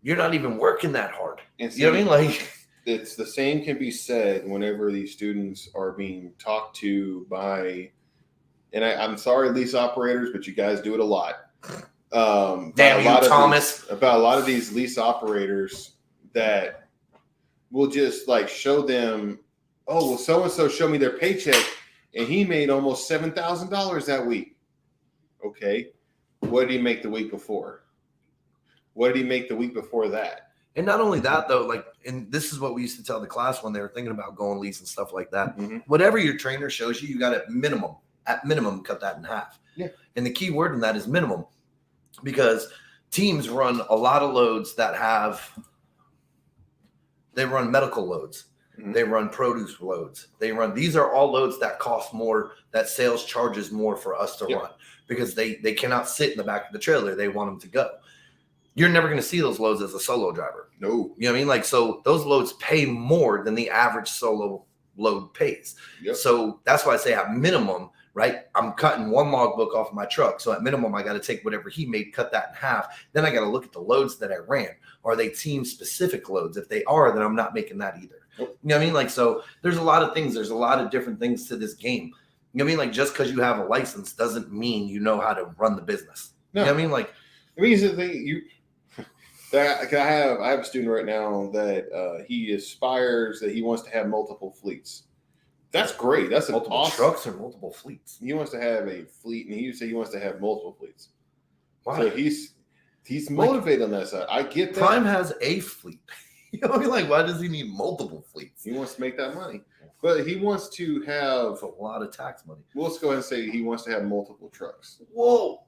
you're not even working that hard. And you know what I mean? Like it's the same can be said whenever these students are being talked to by, and I'm sorry, lease operators, but you guys do it a lot. Damn you, Thomas. About a lot of these lease operators that will just like show them, oh, well, so-and-so showed me their paycheck and he made almost $7,000 that week. Okay. What did he make the week before? What did he make the week before that? And not only that, though, like, and this is what we used to tell the class when they were thinking about going lease and stuff like that. Whatever your trainer shows you, you got at minimum, cut that in half. Yeah. And the key word in that is minimum, because teams run a lot of loads they run medical loads. They run produce loads. These are all loads that cost more, that sales charges more for us to run, because they cannot sit in the back of the trailer. They want them to go. You're never going to see those loads as a solo driver. No. You know what I mean? Like, so those loads pay more than the average solo load pays. Yep. So that's why I say at minimum, right? I'm cutting one logbook off of my truck. So at minimum, I got to take whatever he made, cut that in half. Then I got to look at the loads that I ran. Are they team specific loads? If they are, then I'm not making that either. Nope. You know what I mean? Like, so there's a lot of things. There's a lot of different things to this game. You know what I mean? Like, just because you have a license doesn't mean you know how to run the business. No. You know what I mean? Like, it means the thing I have a student right now that he aspires that he wants to have multiple fleets. That's great. That's multiple awesome trucks or multiple fleets. He wants to have a fleet, and he wants to have multiple fleets. Why? So he's motivated on that side. I get that. Prime has a fleet. You know what I mean? Like, why does he need multiple fleets? He wants to make that money, but he wants to have a lot of tax money. Well, let's go ahead and say he wants to have multiple trucks. Whoa!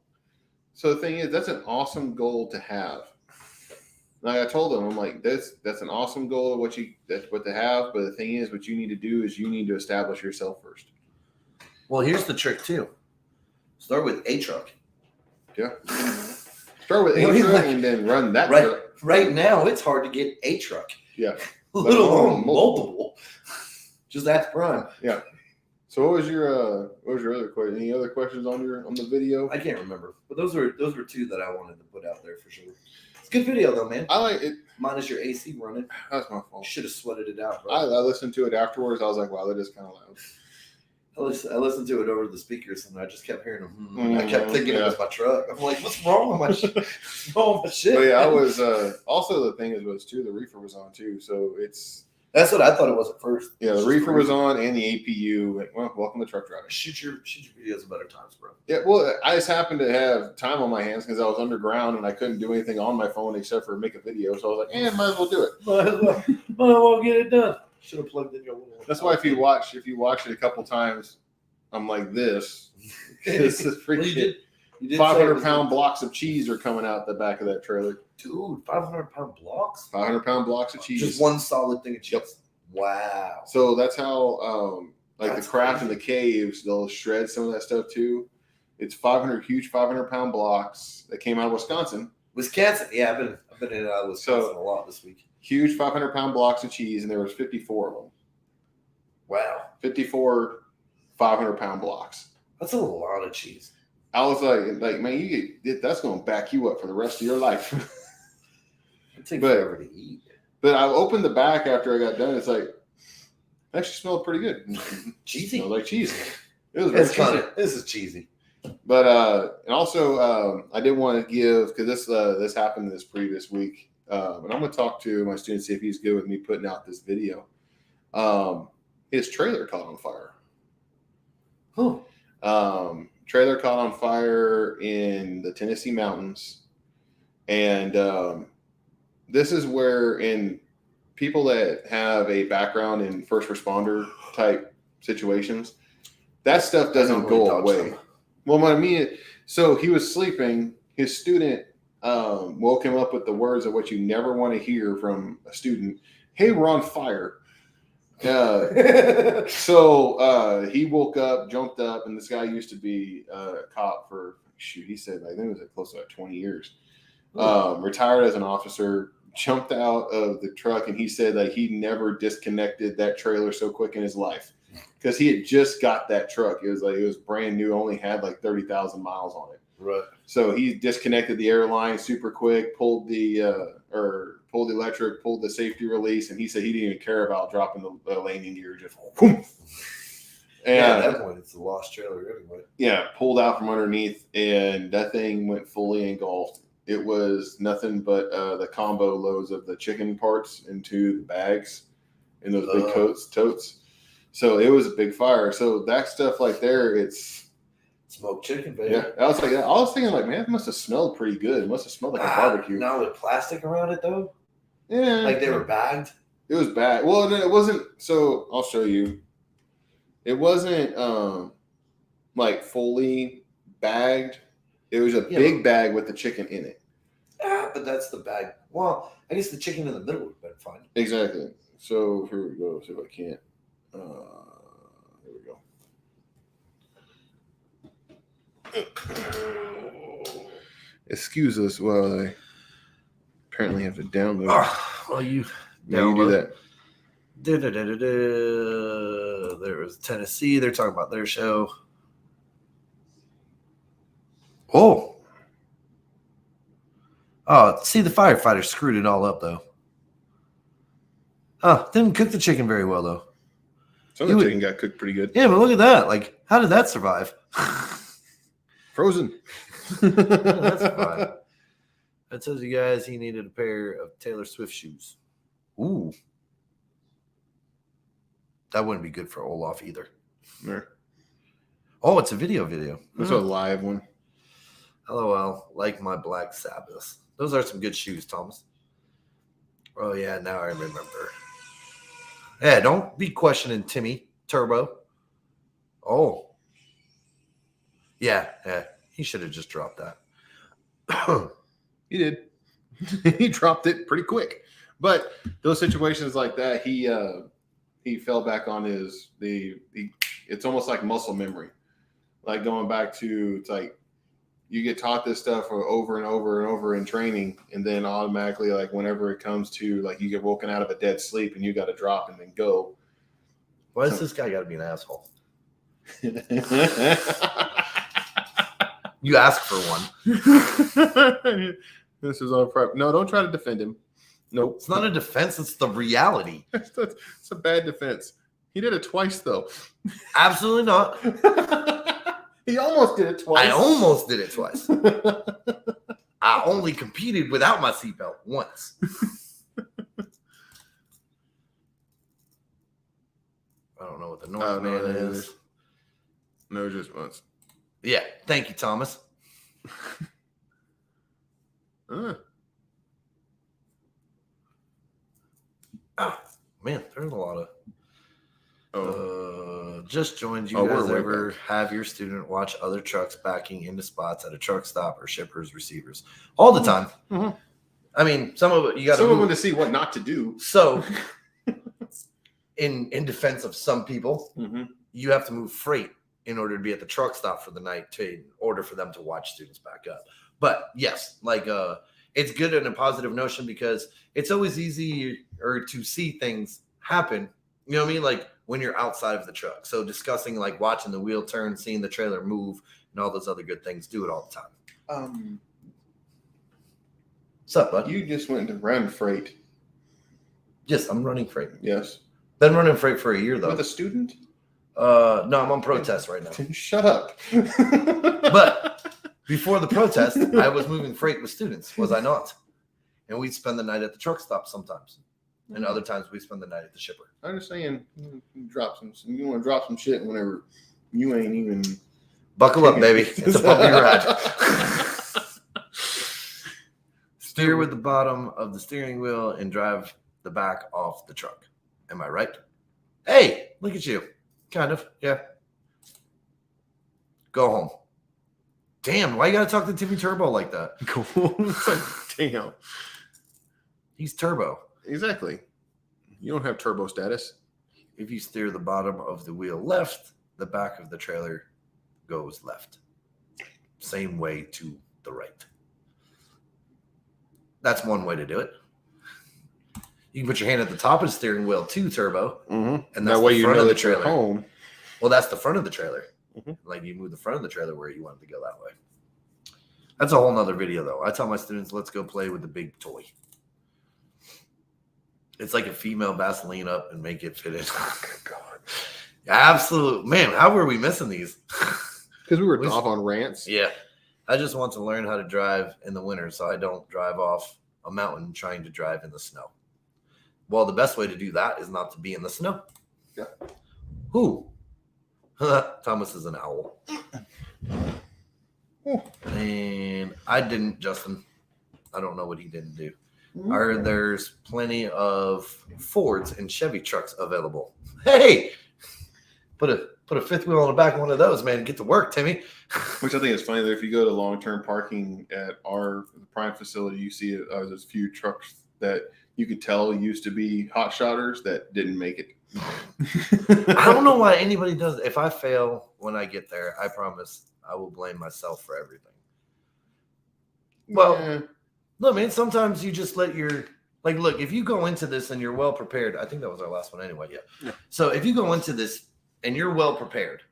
So the thing is, that's an awesome goal to have. Like I told him, I'm like, that's an awesome goal of that's what to have. But the thing is, what you need to do is you need to establish yourself first. Well, here's the trick too. Start with a truck. Yeah. Start with a truck and then run that truck. Right now, it's hard to get a truck. Yeah. Let alone multiple. Just ask Prime. Yeah. So what was your other question? Any other questions on the video? I can't remember, but those were two that I wanted to put out there for sure. It's a good video though, man. I like it. Minus your AC running. That's my fault. Should have sweated it out, bro. I listened to it afterwards. I was like, wow, that is kind of loud. I listened to it over the speakers, and I just kept hearing them. I kept thinking it was my truck. I'm like, what's wrong with my shit? What's wrong with my shit? But yeah, I was also the thing was too, the reefer was on too. So that's what I thought it was at first. Yeah, the reefer was on and the APU. Well, welcome to truck driving. Shoot your videos at better times, bro. Yeah, well, I just happened to have time on my hands because I was underground and I couldn't do anything on my phone except for make a video. So I was like, might as well do it. Might as well get it done. Should have plugged in your little. That's why if you watch it a couple times, I'm like this. This is freaking. You did 500-pound blocks of cheese are coming out the back of that trailer. Dude, 500-pound blocks? 500-pound blocks of cheese. Just one solid thing of cheese. Yep. Wow. So that's how, That's the craft crazy. and the caves, they'll shred some of that stuff too. It's huge 500-pound blocks that came out of Wisconsin. Wisconsin. Yeah, I've been in Wisconsin a lot this week. Huge 500-pound blocks of cheese, and there was 54 of them. Wow. 54 500-pound blocks. That's a lot of cheese. I was like, man, that's going to back you up for the rest of your life. It takes forever to eat. But I opened the back after I got done. It's like, it actually smelled pretty good. Cheesy. It smelled like cheese. It was very cheesy. This is cheesy. But and also I did want to give, because this happened this previous week, and I'm going to talk to my student, see if he's good with me putting out this video. His trailer caught on fire. Trailer caught on fire in the Tennessee mountains, and this is where in people that have a background in first responder type situations, that stuff doesn't go away. Well, what I mean, so he was sleeping. His student woke him up with the words of what you never want to hear from a student. Hey, we're on fire. So he woke up, jumped up, and this guy used to be a cop for, he said, I think it was close to like 20 years. Retired as an officer, jumped out of the truck, and he said that he never disconnected that trailer so quick in his life because he had just got that truck. It was brand new, only had like 30,000 miles on it. Right. So he disconnected the airline super quick, pulled the electric, pulled the safety release, and he said he didn't even care about dropping the landing gear. Just whoom. And at that point, it's a lost trailer anyway. Yeah, pulled out from underneath, and that thing went fully engulfed. It was nothing but the combo loads of the chicken parts into the bags in those big totes. So it was a big fire. So that stuff like there, it's smoked chicken, baby. Yeah, I was thinking like, man, it must have smelled pretty good. It must have smelled like a barbecue. Now with plastic around it though, yeah, like they were bagged. It was bad. Well, it wasn't. So I'll show you. It wasn't like fully bagged. It was a big bag with the chicken in it. Yeah, but that's the bag. Well, I guess the chicken in the middle would have been fine. Exactly. So here we go. See if I can't. Here we go. Excuse us while I apparently have to download. Well, you do that. There was Tennessee. They're talking about their show. Oh, see, the firefighters screwed it all up, though. Didn't cook the chicken very well, though. Some of the chicken got cooked pretty good. Yeah, but look at that. Like, how did that survive? Frozen. That's fine. I told you guys he needed a pair of Taylor Swift shoes. Ooh. That wouldn't be good for Olaf either. Sure. Oh, it's a video. That's a live one. LOL, like my Black Sabbath. Those are some good shoes, Thomas. Oh, yeah, now I remember. Yeah, don't be questioning Timmy Turbo. Oh. Yeah, he should have just dropped that. He did. He dropped it pretty quick. But those situations like that, he fell back on it's almost like muscle memory. Like going back to, it's like you get taught this stuff over and over and over in training, and then automatically, like whenever it comes to, like, you get woken out of a dead sleep and you got to drop and then go. Why does this guy got to be an asshole? You asked for one. This is on prep. No, don't try to defend him. Nope. It's not a defense. It's the reality. It's a bad defense. He did it twice, though. Absolutely not. He almost did it twice. I almost did it twice. I only competed without my seatbelt once. I don't know what the Northman is. No, just once. Yeah. Thank you, Thomas. Man, there's a lot of. Just joined. You guys ever have your student watch other trucks backing into spots at a truck stop or shippers, receivers? All the time. Mm-hmm. I mean, some of it you got some of them to see what not to do. So, in defense of some people, you have to move freight in order to be at the truck stop for the night in order for them to watch students back up. But yes, like it's good in a positive notion because it's always easier to see things happen. You know what I mean? Like when you're outside of the truck. So discussing, like watching the wheel turn, seeing the trailer move, and all those other good things, do it all the time. What's up, bud? You just went to run freight. Yes, I'm running freight. Yes. Been running freight for a year, though. With a student? No, I'm on protest right now. Shut up. But before the protest, I was moving freight with students, was I not? And we'd spend the night at the truck stop sometimes. And other times we spend the night at the shipper. I understand. You want to drop some shit whenever you ain't even. Buckle up, baby. It's a bumpy ride. Steer with the bottom of the steering wheel and drive the back off the truck. Am I right? Hey, look at you. Kind of, yeah. Go home. Damn, why you gotta talk to Timmy Turbo like that? It's like, damn. He's turbo. Exactly. You don't have turbo status. If you steer the bottom of the wheel left, the back of the trailer goes left. Same way to the right. That's one way to do it. You can put your hand at the top of the steering wheel too, turbo. Mm-hmm. And that's that way the you front know of the that you're trailer. home. Well, that's the front of the trailer. Mhm. Like you move the front of the trailer where you want it to go that way. That's a whole nother video, though. I tell my students, let's go play with the big toy. It's like a female Vaseline up and make it fit in. Oh, good God. Absolute. Man, how were we missing these? Because we were off on rants. Yeah. I just want to learn how to drive in the winter so I don't drive off a mountain trying to drive in the snow. Well, the best way to do that is not to be in the snow. Yeah. Who? Thomas is an owl. And I didn't, Justin. I don't know what he didn't do. There's plenty of Fords and Chevy trucks available. Hey, put a fifth wheel on the back of one of those, man, and get to work, Timmy. Which I think is funny that if you go to long-term parking at our prime facility, you see there's a few trucks that you could tell used to be hot shotters that didn't make it. I don't know why anybody does it. If I fail when I get there, I promise I will blame myself for everything. Well, yeah. look, man, sometimes you just let your, like, look, if you go into this and you're well prepared, I think that was our last one anyway. Yeah. So if you go into this and you're well prepared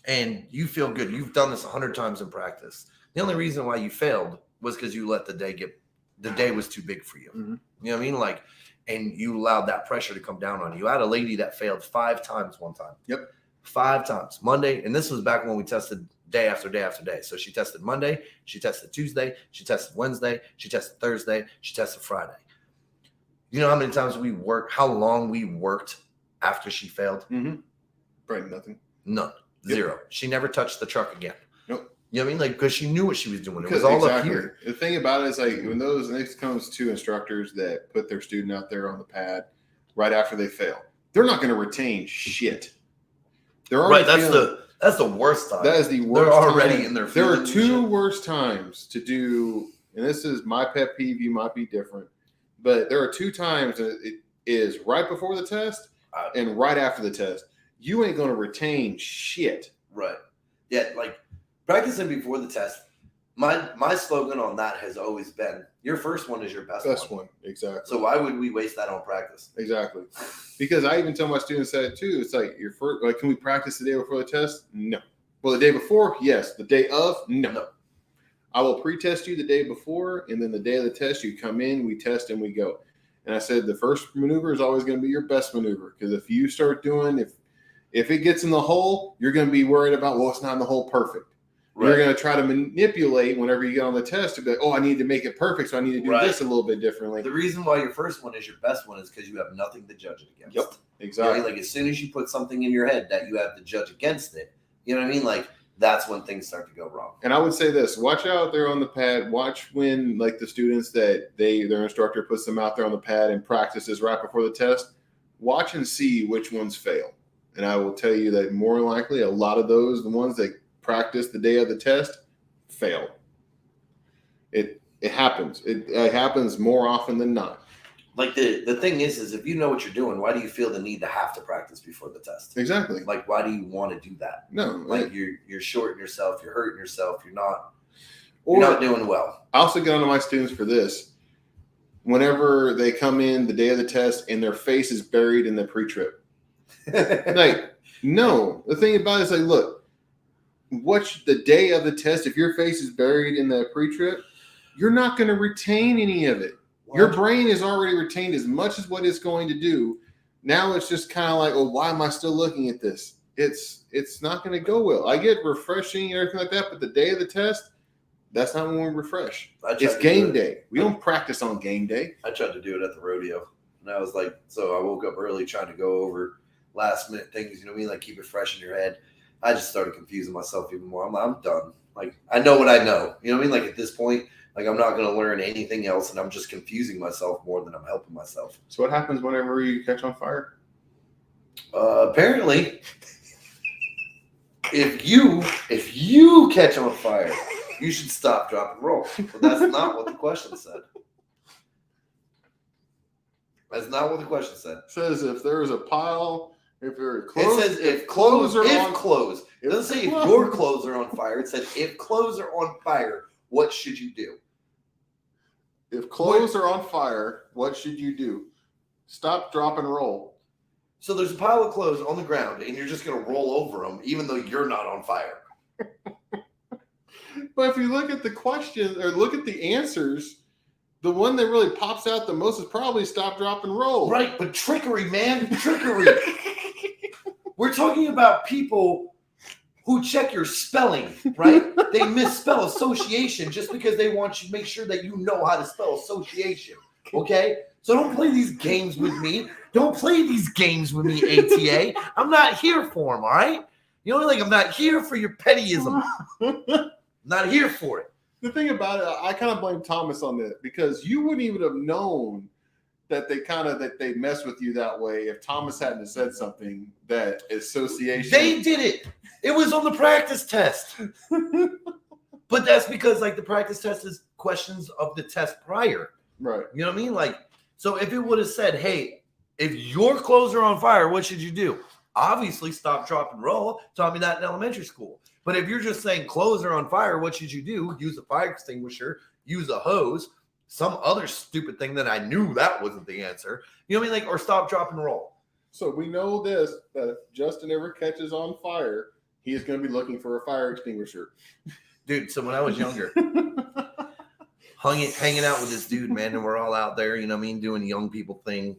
and you feel good, you've done this 100 times in practice. The only reason why you failed was because you let the day was too big for you. Mm-hmm. You know what I mean? Like, and you allowed that pressure to come down on you. I had a lady that failed 5 times one time. Yep. 5 times. Monday, and this was back when we tested day after day after day. So she tested Monday, she tested Tuesday, she tested Wednesday, she tested Thursday, she tested Friday. You know how many times we worked, how long we worked after she failed? Mm-hmm. Probably nothing. None. Yep. 0. She never touched the truck again. Nope. You know what I mean? Like, because she knew what she was doing. It was all up here. The thing about it is, like, when this comes to instructors that put their student out there on the pad right after they fail, they're not going to retain shit. They're already That's the worst time. That is the worst. They're already time. in their There are feelings 2 worst times to do, and this is my pet peeve. You might be different, but there are 2 times that it is right before the test and right after the test. You ain't going to retain shit. Right. Yeah, like practicing before the test. My slogan on that has always been, your first one is your best one. Exactly. So why would we waste that on practice? Exactly. Because I even tell my students that too. It's like your first, like, can we practice the day before the test? No. Well, the day before, yes. The day of, no. I will pre-test you the day before, and then the day of the test, you come in, we test, and we go. And I said the first maneuver is always going to be your best maneuver, because if you start doing, if it gets in the hole, you're going to be worried about, well, it's not in the hole perfect. Right. You're going to try to manipulate whenever you get on the test to be like, oh, I need to make it perfect, so I need to do this a little bit differently. The reason why your first one is your best one is because you have nothing to judge it against. Yep, exactly. You know, like, as soon as you put something in your head that you have to judge against it, you know what I mean? Like, that's when things start to go wrong. And I would say this: watch out there on the pad. Watch when, like, the students that their instructor puts them out there on the pad and practices right before the test. Watch and see which ones fail. And I will tell you that more likely, a lot of those, the ones that practice the day of the test, fail. It happens. It happens more often than not. Like, the thing is if you know what you're doing, why do you feel the need to have to practice before the test? Exactly. Like, why do you want to do that? No. Like, you're shorting yourself, you're hurting yourself, you're not doing well. I also get on to my students for this. Whenever they come in the day of the test and their face is buried in the pre-trip. Like, no. The thing about it is, like, look, what's the day of the test? If your face is buried in the pre-trip, you're not going to retain any of it. Your brain has already retained as much as what it's going to do. Now it's just kind of like, oh, why am I still looking at this? It's not going to go well. I get refreshing and everything like that, but the day of the test, that's not when we refresh. It's game day. We don't practice on game day. I tried to do it at the rodeo, and I was like, so I woke up early trying to go over last minute things, you know what I mean? Like, keep it fresh in your head. I just started confusing myself even more. I'm done. Like, I know what I know. You know what I mean? Like, at this point, like, I'm not going to learn anything else, and I'm just confusing myself more than I'm helping myself. So what happens whenever you catch on fire? Apparently, if you catch on fire, you should stop, drop, and roll. But that's not what the question said. That's not what the question said. It says if there's a pile, if your clothes, It says if clothes clothes are if on clothes. It doesn't say if your clothes are on fire. It said if clothes are on fire, what should you do? If clothes are on fire, what should you do? Stop, drop, and roll. So there's a pile of clothes on the ground, and you're just going to roll over them, even though you're not on fire. But if you look at the questions or look at the answers, the one that really pops out the most is probably stop, drop, and roll. Right, but trickery, man, trickery. We're talking about people who check your spelling, right? They misspell association just because they want you to make sure that you know how to spell association, okay? So don't play these games with me. Don't play these games with me, ATA. I'm not here for them, all right? You know, like I'm not here for your pettyism. Not here for it. The thing about it, I kind of blame Thomas on that because you wouldn't even have known that they messed with you that way if Thomas hadn't said something that association. They did it. It was on the practice test. But that's because like the practice test is questions of the test prior. Right. You know what I mean? Like, so if it would have said, hey, if your clothes are on fire, what should you do? Obviously, stop, drop, and roll. Taught me that in elementary school. But if you're just saying clothes are on fire, what should you do? Use a fire extinguisher, use a hose, some other stupid thing that I knew that wasn't the answer. You know what I mean? Like, or stop, drop, and roll. So we know this, that if Justin ever catches on fire, he is going to be looking for a fire extinguisher. Dude, so when I was younger, hanging out with this dude, man, and we're all out there, you know what I mean, doing young people thing,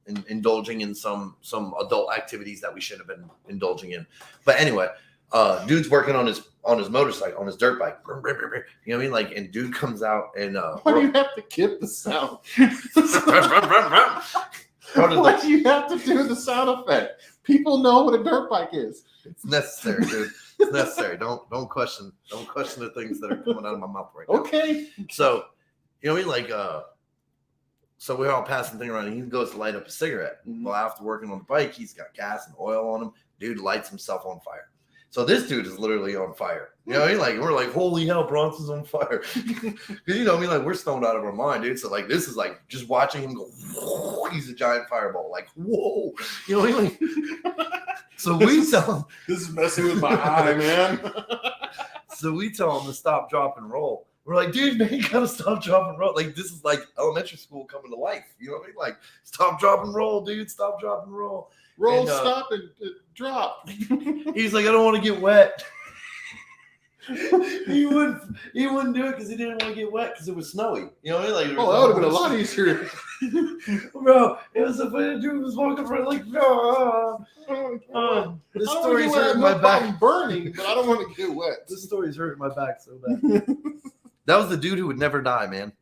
and indulging in some adult activities that we shouldn't have been indulging in. But anyway, dude's working on his motorcycle, on his dirt bike. You know what I mean? Like, and dude comes out and why do you have to get the sound? Why do you have to do the sound effect? People know what a dirt bike is. It's necessary, dude. It's necessary. Don't question the things that are coming out of my mouth right now. Okay. So, you know what I mean? Like, so we're all passing the thing around, and he goes to light up a cigarette. Well, after working on the bike, he's got gas and oil on him. Dude lights himself on fire. So this dude is literally on fire. You know what I mean? Like, we're like, holy hell, Bronson's on fire. Because, you know what I mean? Like, we're stoned out of our mind, dude. So, like, this is like just watching him go, whoa, he's a giant fireball. Like, whoa. You know what I mean? Like, so we tell him. This is messing with my eye, man. So we tell him to stop, drop, and roll. We're like, dude, man, you gotta stop, drop, and roll. Like, this is like elementary school coming to life. You know what I mean? Like, stop, drop, and roll, dude. Stop, drop, and roll. Roll, And, stop, and drop. He's like, I don't want to get wet. he wouldn't do it because he didn't want to get wet because it was snowy. You know what I mean? Like, Oh, that would have been a lot easier. Bro, it was a funny dude was walking around like, this story's hurting my back. Burning, but I don't want to get wet. This story's hurting my back so bad. That was the dude who would never die, man.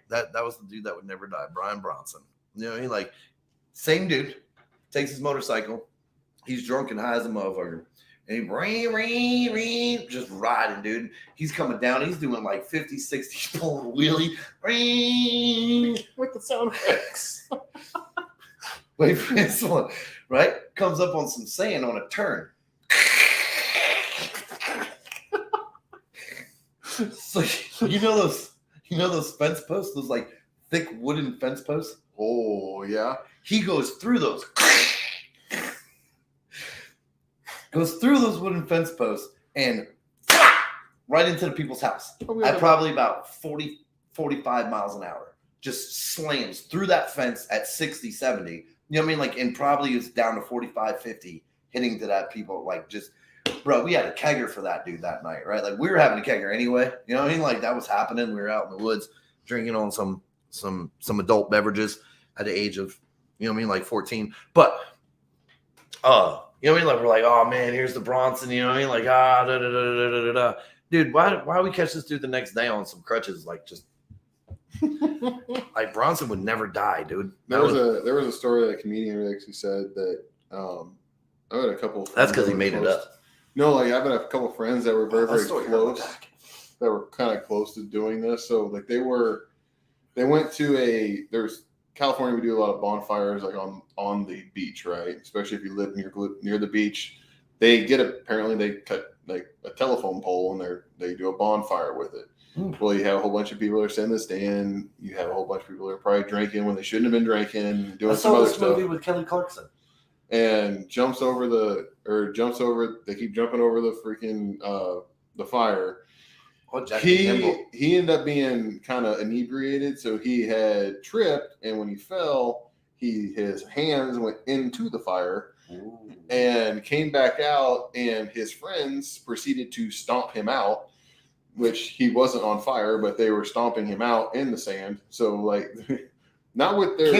That was the dude that would never die, Brian Bronson. You know what I mean? Like, same dude takes his motorcycle. He's drunk and high as a motherfucker. And he just riding, dude. He's coming down. He's doing like 50, 60, pulling a wheelie. With the sound effects. Wait for this one, right? Comes up on some sand on a turn. So you know those fence posts, those like thick wooden fence posts? Oh, yeah. He goes through those. Goes through those wooden fence posts and right into the people's house at probably about 40, 45 miles an hour. Just slams through that fence at 60, 70. You know what I mean? Like, and probably is down to 45, 50, hitting to that people. Like, just, bro, we had a kegger for that dude that night, right? Like, we were having a kegger anyway. You know what I mean? Like, that was happening. We were out in the woods drinking on some adult beverages at the age of, you know what I mean, like 14. But, you know what I mean? Like, we're like, oh, man, here's the Bronson. You know what I mean? Like, da-da-da-da-da-da-da. Dude, why we catch this dude the next day on some crutches? Like, just, like, Bronson would never die, dude. There was a story that a comedian actually said that I had a couple of friends. That's because he made it up. No, like, I've had a couple of friends that were very, very close. That were kind of close to doing this. So, like, they went to there's California, we do a lot of bonfires like on the beach, right? Especially if you live near the beach. apparently they cut like a telephone pole and they do a bonfire with it. Well, you have a whole bunch of people that are sitting in the stand. You have a whole bunch of people that are probably drinking when they shouldn't have been drinking, doing some other stuff. Movie with Kelly Clarkson. And they keep jumping over the freaking the fire. Oh, he ended up being kind of inebriated, so he had tripped, and when he fell, his hands went into the fire. Ooh. And came back out, and his friends proceeded to stomp him out, which he wasn't on fire, but they were stomping him out in the sand. So like, not with their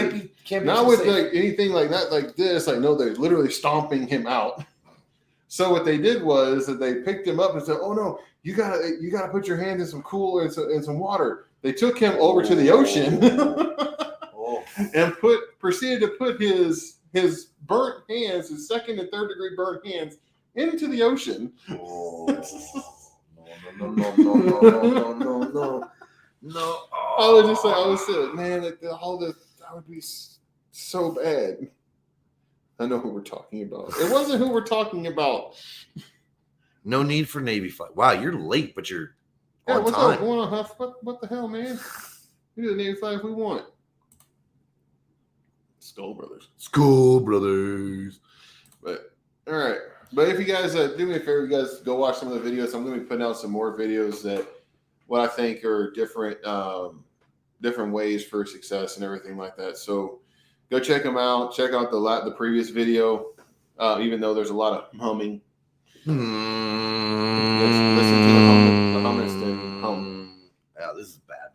can't be not with safe. Like anything like that, like this. Like no, they're literally stomping him out. So what they did was that they picked him up and said, "Oh no, you gotta put your hand in some cool and some water." They took him over to the ocean and proceeded to put his burnt hands, his 2nd and 3rd degree burnt hands, into the ocean. Oh. No. I was saying, man, like all this, that would be so bad. I know who we're talking about. It wasn't who we're talking about. No need for Navy flight. Wow, you're late, but you're on time. Up? What the hell, man? We do the Navy flight if we want. Skull Brothers. But all right. But if you guys do me a favor, you guys go watch some of the videos. I'm going to be putting out some more videos that what I think are different ways for success and everything like that. So go check them out. Check out the previous video, even though there's a lot of humming. Listen to the humming. Yeah, this is bad.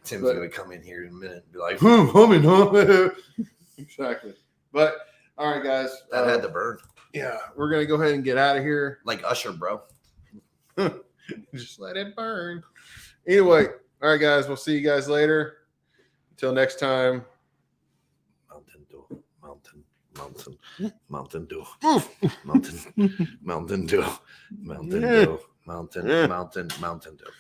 Tim's going to come in here in a minute and be like, humming, huh? Exactly. But all right, guys. That had to burn. Yeah, we're going to go ahead and get out of here. Like Usher, bro. Just let it burn. Anyway, all right, guys. We'll see you guys later. Until next time. Mountain Dew. Mountain Dew. Mountain Dew. Mountain Dew.